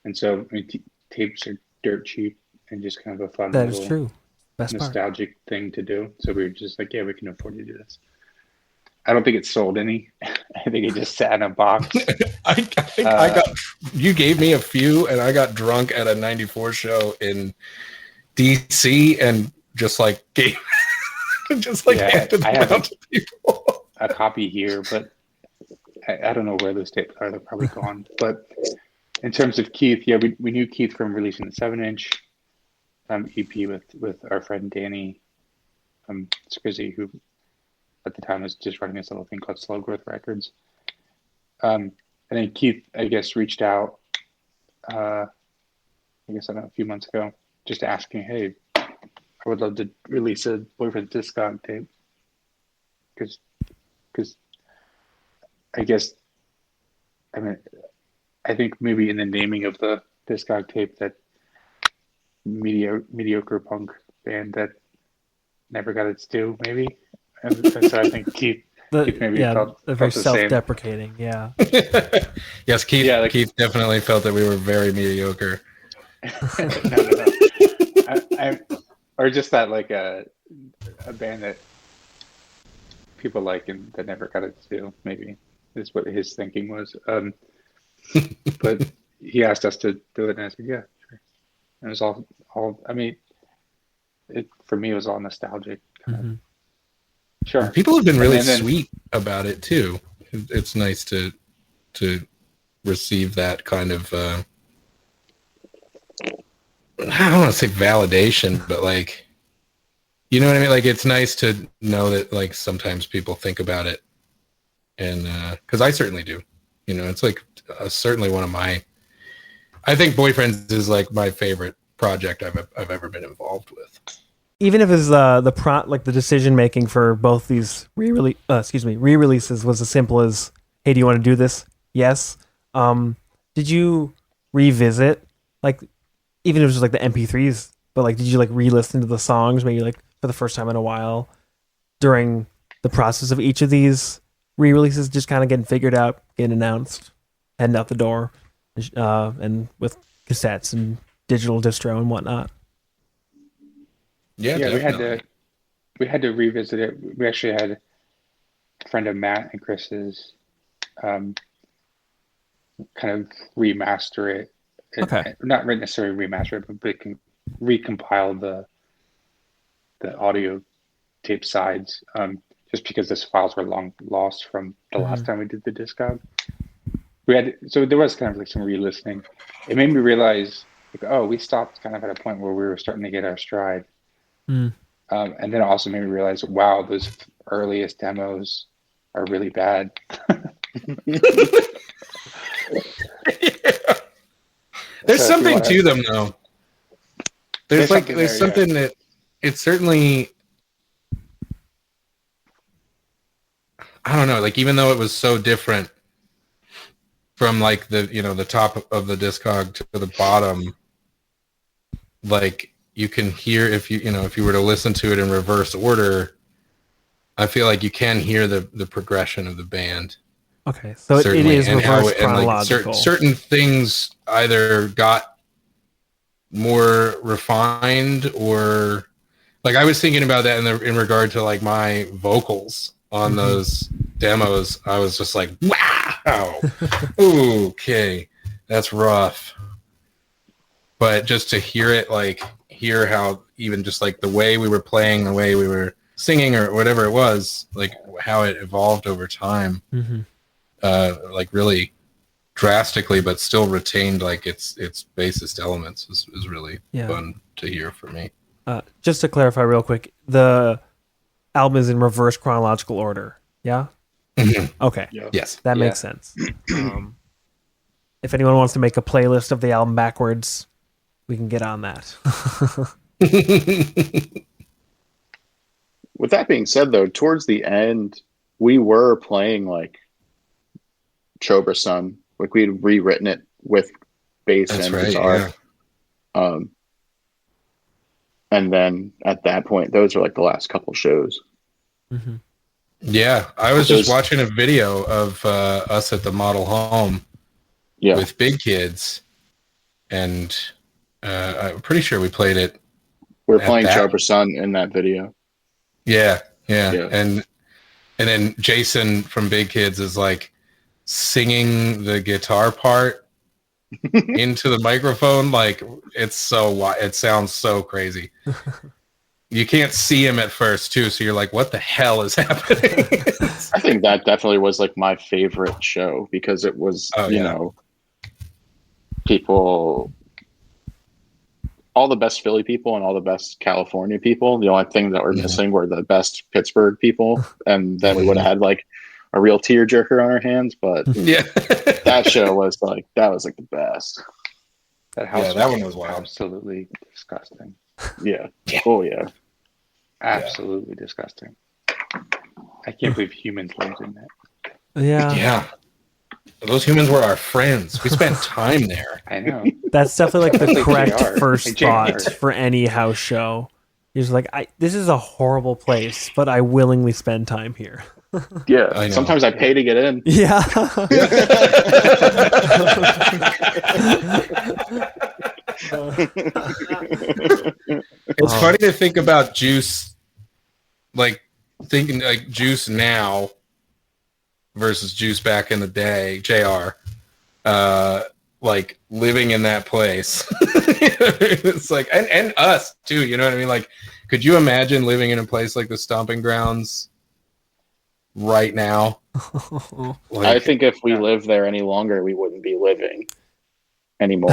And so I mean, tapes are dirt cheap and just kind of a fun, That is true. Best nostalgic thing to do. So we were just like, yeah, we can afford to do this. I don't think it sold any. I think it just sat in a box. I think I got, you gave me a few, and I got drunk at a 94 show in DC and just like gave, handed I them have out to people. a copy here, but I don't know where those tapes are. They're probably gone. But in terms of Keith, yeah, we knew Keith from releasing the 7-inch EP with our friend Danny Scrizzy, who at the time was just running this little thing called Slow Growth Records. And then Keith, I guess, reached out, I don't know, a few months ago, just asking, hey, I would love to release a Boyfriend Discog tape. Because I guess, I mean, I think maybe in the naming of the Discog tape, that mediocre punk band that never got its due, maybe. And so I think Keith maybe felt very the self-deprecating. same. Yeah. Yes, Keith. Yeah, Keith definitely felt that we were very mediocre. No. Or just that, like a band that people like and that never got its due. Maybe is what his thinking was. But he asked us to do it, and I said, yeah, sure. And it was all. I mean, for me, it was all nostalgic. Mm-hmm. Sure. People have been really sweet about it too. It's nice to receive that kind of I don't want to say validation, but like, you know what I mean? Like, it's nice to know that like sometimes people think about it, and because I certainly do. You know, it's like certainly one of my. I think Boyfriends is like my favorite project I've ever been involved with. Even if it's the decision making for both these re-releases was as simple as, hey, do you want to do this? Yes. Did you revisit, like, even if it was just like the MP3s, but like, did you like re-listen to the songs maybe like for the first time in a while during the process of each of these re-releases, just kind of getting figured out, getting announced, heading out the door, and with cassettes and digital distro and whatnot? Yeah, we had to revisit it. We actually had a friend of Matt and Chris's kind of remaster it. Okay. Not necessarily remaster it, but can recompile the audio tape sides, just because those files were long lost from the last time we did the Discog. So there was kind of like some re-listening. It made me realize, like, oh, we stopped kind of at a point where we were starting to get our stride. And then it also made me realize, wow, those earliest demos are really bad. There's something to them, though. There's something that it's certainly, I don't know, like, even though it was so different, from like the the top of the Discog to the bottom, like you can hear if if you were to listen to it in reverse order, I feel like you can hear the progression of the band. Okay, so it is reverse chronological. Certain things either got more refined, or like I was thinking about that in regard to like my vocals on those demos. I was just like, wow, okay, that's rough. But just to hear how even just like the way we were playing, the way we were singing, or whatever it was, like how it evolved over time, like really drastically, but still retained like its basest elements is really fun to hear for me. Just to clarify real quick, the album is in reverse chronological order. Yeah? Okay. Yeah. Yes. That makes sense. If anyone wants to make a playlist of the album backwards, we can get on that. With that being said, though, towards the end, we were playing like Chobra Sun. Like we had rewritten it with bass and guitar. Yeah. And then at that point, those are like the last couple shows. Yeah, I was just watching a video of us at the model home with Big Kids, and I'm pretty sure we played it. We were playing Chobra Sun in that video. Yeah. And then Jason from Big Kids is like singing the guitar part into the microphone. Like it sounds so crazy. You can't see him at first too, so you're like, what the hell is happening? I think that definitely was like my favorite show because it was you know, people, all the best Philly people and all the best California people. The only thing that we're missing were the best Pittsburgh people, and then we would have had like a real tearjerker on our hands. But that show was like the best. That house, that one was wild. Absolutely disgusting. Yeah. Oh yeah. Absolutely disgusting. I can't believe humans lived in that. Yeah. Those humans were our friends. We spent time there. I know. That's definitely like the Like correct JR. first Like thought JR. for any house show. You're just like, this is a horrible place, but I willingly spend time here. Yeah. I know. Sometimes I pay to get in. Yeah. It's funny to think about Juice, like thinking like Juice now versus Juice back in the day, JR, like living in that place. It's like, and us too, you know what I mean? Like, could you imagine living in a place like the Stomping Grounds right now? Like, I think if we lived there any longer, we wouldn't be living anymore.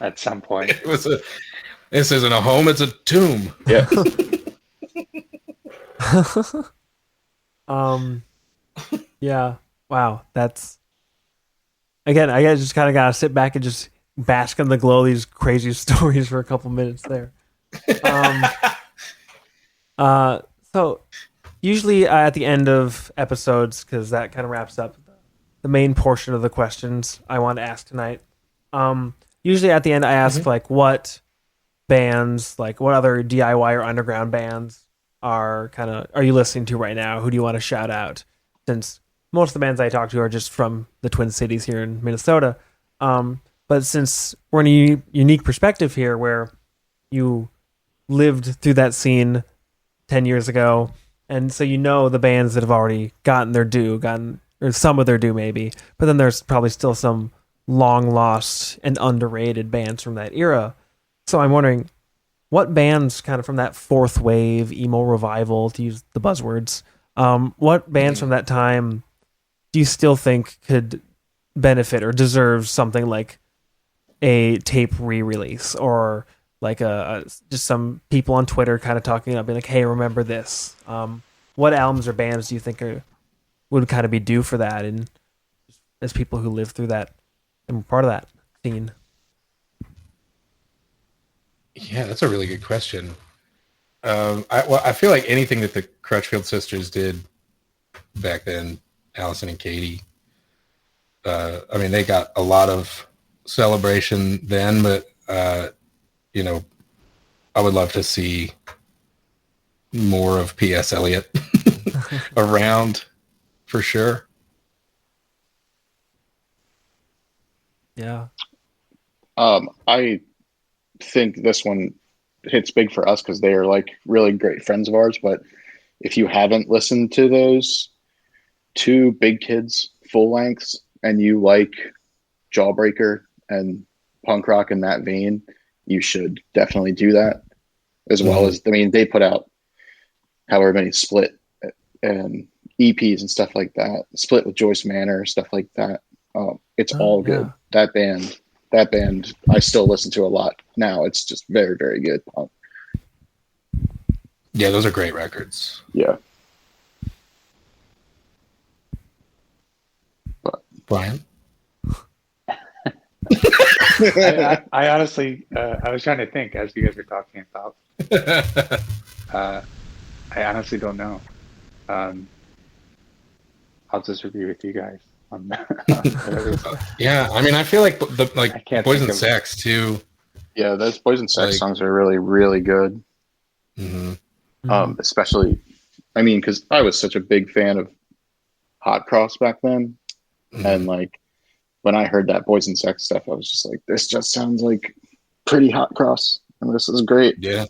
At some point. this isn't a home, it's a tomb. Yeah. Yeah. Wow. That's, again, I just kind of got to sit back and just bask in the glow of these crazy stories for a couple minutes there. So usually at the end of episodes, because that kind of wraps up the main portion of the questions I want to ask tonight. Usually at the end I ask like what bands, like what other DIY or underground bands are you listening to right now? Who do you want to shout out? Since most of the bands I talk to are just from the Twin Cities here in Minnesota. But since we're in a unique perspective here where you lived through that scene 10 years ago, and so you know the bands that have already gotten their due, or some of their due maybe, but then there's probably still some long lost and underrated bands from that era. So I'm wondering, what bands kind of from that fourth wave emo revival, to use the buzzwords, what bands from that time do you still think could benefit or deserve something like a tape re-release, or like just some people on Twitter kind of talking up, being like, hey, remember this? What albums or bands do you think would kind of be due for that, and as people who live through that and were part of that scene? Yeah, that's a really good question. I feel like anything that the Crutchfield sisters did back then, Allison and Katie, I mean, they got a lot of celebration then, but you know, I would love to see more of P.S. Eliot around for sure. Yeah. I think this one hits big for us because they are like really great friends of ours. But if you haven't listened to those two Big Kids full lengths and you like Jawbreaker and punk rock in that vein, you should definitely do that. As well as, I mean, they put out however many Split and EPs and stuff like that. Split with Joyce Manor, stuff like that. It's all good. That band, I still listen to a lot now. It's just very, very good punk. Yeah, those are great records. Yeah. Brian? I honestly, I was trying to think as you guys were talking about. I honestly don't know. I'll just agree with you guys on that. Yeah, I mean, I feel like I can't Poison think of- Sex too. Yeah, those Poison Sex Like- songs are really, really good. Mm-hmm. Especially, I mean, because I was such a big fan of Hot Cross back then. And like when I heard that Poison Sex stuff, I was just like, this just sounds like pretty Hot Cross. And this is great. Yeah.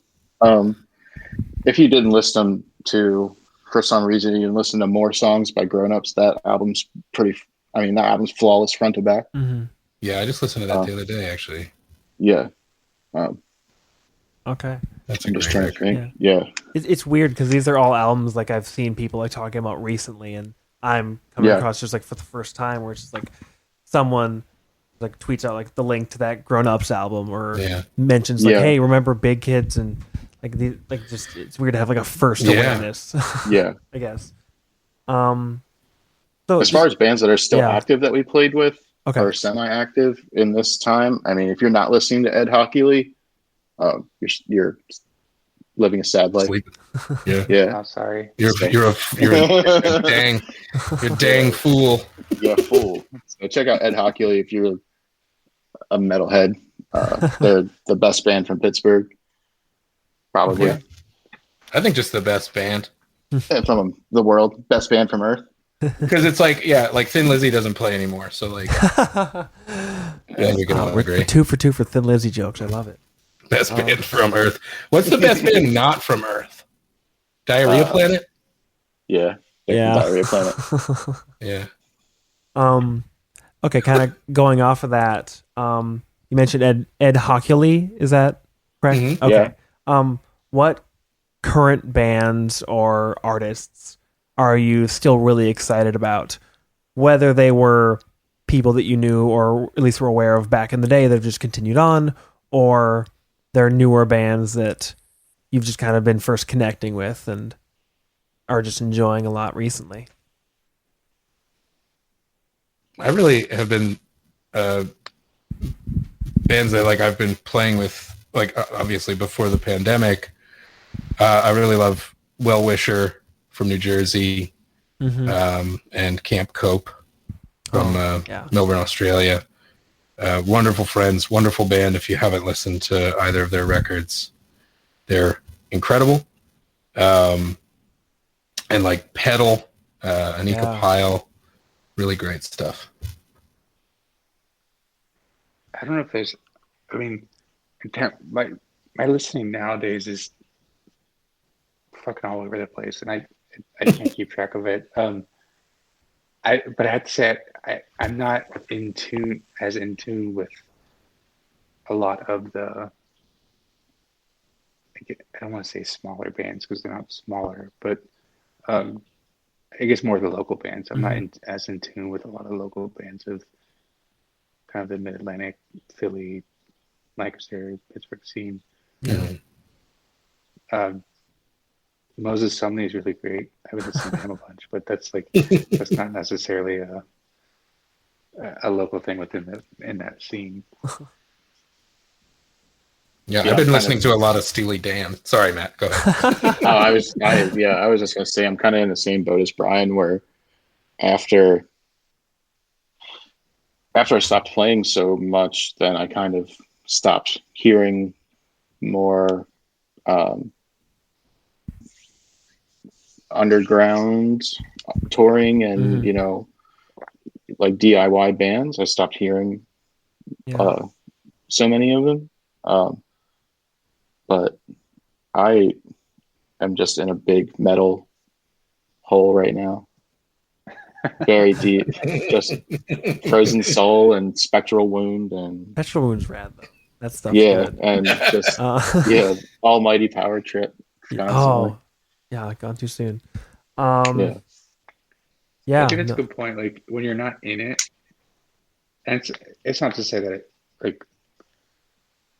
If you didn't listen to, for some reason, you didn't listen to More Songs by Grown Ups, that album's that album's flawless front to back. Mm-hmm. Yeah, I just listened to that the other day, actually. Yeah. Okay. That's a I'm just great trying to record. think. Yeah. It's weird because these are all albums like I've seen people like talking about recently, and I'm coming across just like for the first time where it's just like someone like tweets out like the link to that Grown Ups album or mentions like, hey, remember Big Kids, and like the like just it's weird to have like a first awareness. Yeah. I guess. So as far as bands that are still active that we played with or semi-active in this time, I mean, if you're not listening to Ed Hockley, you're living a sad life. Sleep. Yeah. Yeah. I'm sorry. You're a dang fool. You're a fool. So check out Ed Hockley if you're a metalhead. They're the best band from Pittsburgh. Probably. Okay. I think just the best band. From the world. Best band from Earth. Because it's like, like Thin Lizzy doesn't play anymore. So like, we can all agree. 2 for 2 for Thin Lizzy jokes. I love it. Best band from Earth. What's the best band not from Earth? Diarrhea Planet? Yeah. Diarrhea Planet. Yeah. Okay, kind of going off of that. You mentioned Ed Hockley, is that correct? Mm-hmm. Okay. Yeah. What current bands or artists are you still really excited about? Whether they were people that you knew or at least were aware of back in the day that have just continued on, or they're newer bands that you've just kind of been first connecting with and are just enjoying a lot recently? I really have been bands that like I've been playing with, like obviously before the pandemic. I really love Well Wisher from New Jersey, and Camp Cope from Melbourne, Australia. Wonderful friends, wonderful band. If you haven't listened to either of their records, they're incredible. And like Pedal, Anika Pyle, really great stuff. I don't know if there's, I mean, my listening nowadays is fucking all over the place, and I can't keep track of it. But I have to say I'm not in tune with a lot of the, I don't want to say smaller bands because they're not smaller, but I guess more of the local bands. I'm not as in tune with a lot of local bands of kind of the Mid-Atlantic, Philly, Lancaster, Pittsburgh scene. Moses Sumney is really great. I haven't listened to him a bunch, but that's not necessarily a local thing in that scene. Yeah, I've been listening to a lot of Steely Dan. Sorry, Matt, go ahead. I was just gonna say I'm kind of in the same boat as Brian, where after after I stopped playing so much, then I kind of stopped hearing more underground touring and like DIY bands. I stopped hearing so many of them, but I am just in a big metal hole right now, very deep. Just Frozen Soul and Spectral Wound and Spectral Wound's rad though. That stuff's yeah, good. and just Almighty Power Trip. Constantly. Yeah, gone too soon. Yeah. Yeah, I think it's a good point. Like when you're not in it, and it's not to say that like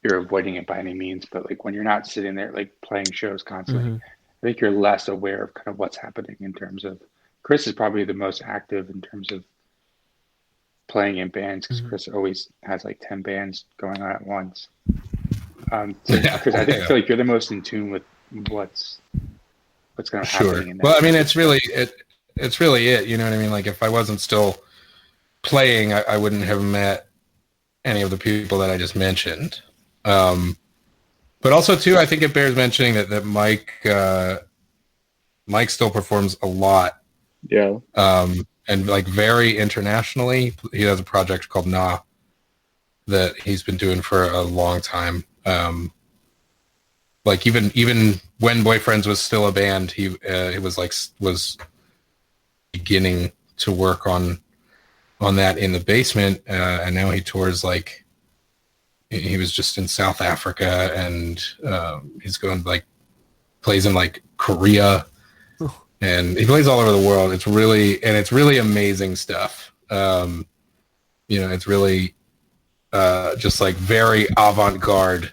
you're avoiding it by any means, but like when you're not sitting there like playing shows constantly, I think you're less aware of kind of what's happening in terms of. Chris is probably the most active in terms of playing in bands because Chris always has like 10 bands going on at once. Because I feel like you're the most in tune with what's going to happen. Sure. Well, I mean, it's really it. You know what I mean? Like if I wasn't still playing, I wouldn't have met any of the people that I just mentioned. But also too, I think it bears mentioning that Mike still performs a lot. Yeah. And like very internationally. He has a project called Nah that he's been doing for a long time. Like even when Boyfriends was still a band, he was beginning to work on that in the basement, and now he tours. Like he was just in South Africa, and he's going like plays in like Korea, and he plays all over the world. It's really amazing stuff. It's really just like very avant-garde,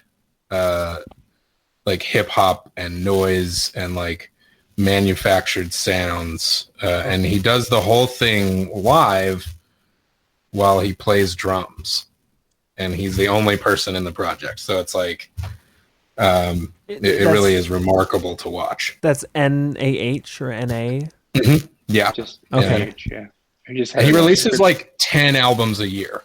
like hip hop and noise and like manufactured sounds, and he does the whole thing live while he plays drums, and he's the only person in the project. So it's like it really is remarkable to watch. That's NAH or NA. Mm-hmm. Yeah, just okay. He releases like 10 albums a year.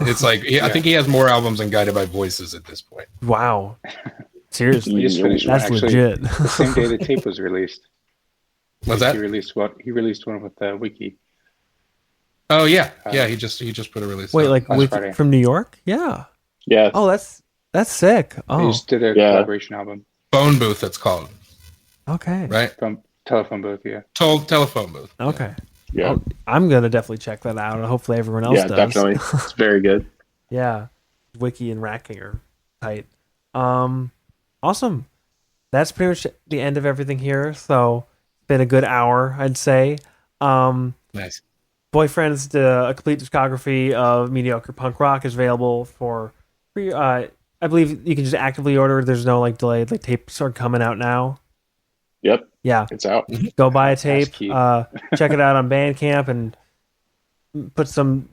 It's like I think he has more albums than Guided by Voices at this point. Wow. Seriously, just finished that's legit. The same day the tape was released. What's that? He released one with the Wiki. Oh yeah, He just put a release. Wait, out. like from New York? Yeah. Yeah. Oh, that's sick. Oh, he just did a collaboration album. Phone Booth, it's called. Okay. Right. From Telephone Booth, yeah. Telephone Booth. Okay. Yeah. Well, I'm gonna definitely check that out, and hopefully everyone else does. Yeah, definitely. It's very good. Yeah, Wiki and Rat King are tight. Awesome. That's pretty much the end of everything here. So it's been a good hour, I'd say. Nice. Boyfriends, a complete discography of mediocre punk rock is available for free. I believe you can just actively order. There's no like delay. Like tapes are coming out now. Yep. Yeah. It's out. Go buy a tape. Check it out on Bandcamp and put some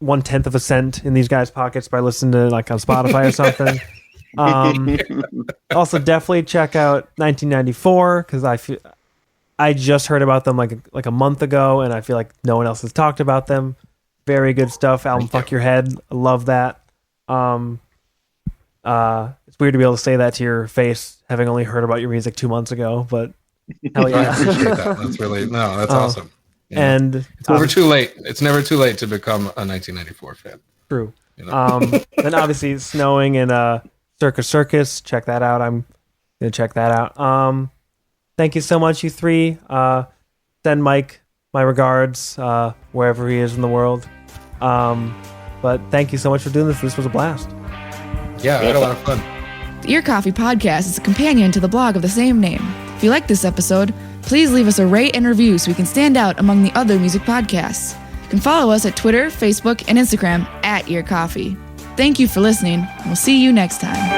1/10 of a cent in these guys' pockets by listening to like on Spotify or something. Also, definitely check out 1994 because I just heard about them like a month ago, and I feel like no one else has talked about them. Very good stuff. Album Fuck Your Head. I love that. It's weird to be able to say that to your face, having only heard about your music 2 months ago, but hell yeah. I appreciate that. That's awesome. Yeah. And it's never too late. It's never too late to become a 1994 fan. True. You know? Then obviously Snowing and Circus Circus. Check that out. I'm gonna check that out. Thank you so much, you three. Send Mike my regards wherever he is in the world. But thank you so much for doing this. This was a blast. Yeah, I had a lot of fun. The Ear Coffee Podcast is a companion to the blog of the same name. If you like this episode, please leave us a rate and review so we can stand out among the other music podcasts. You can follow us at Twitter, Facebook, and Instagram @Ear Coffee. Thank you for listening, and we'll see you next time.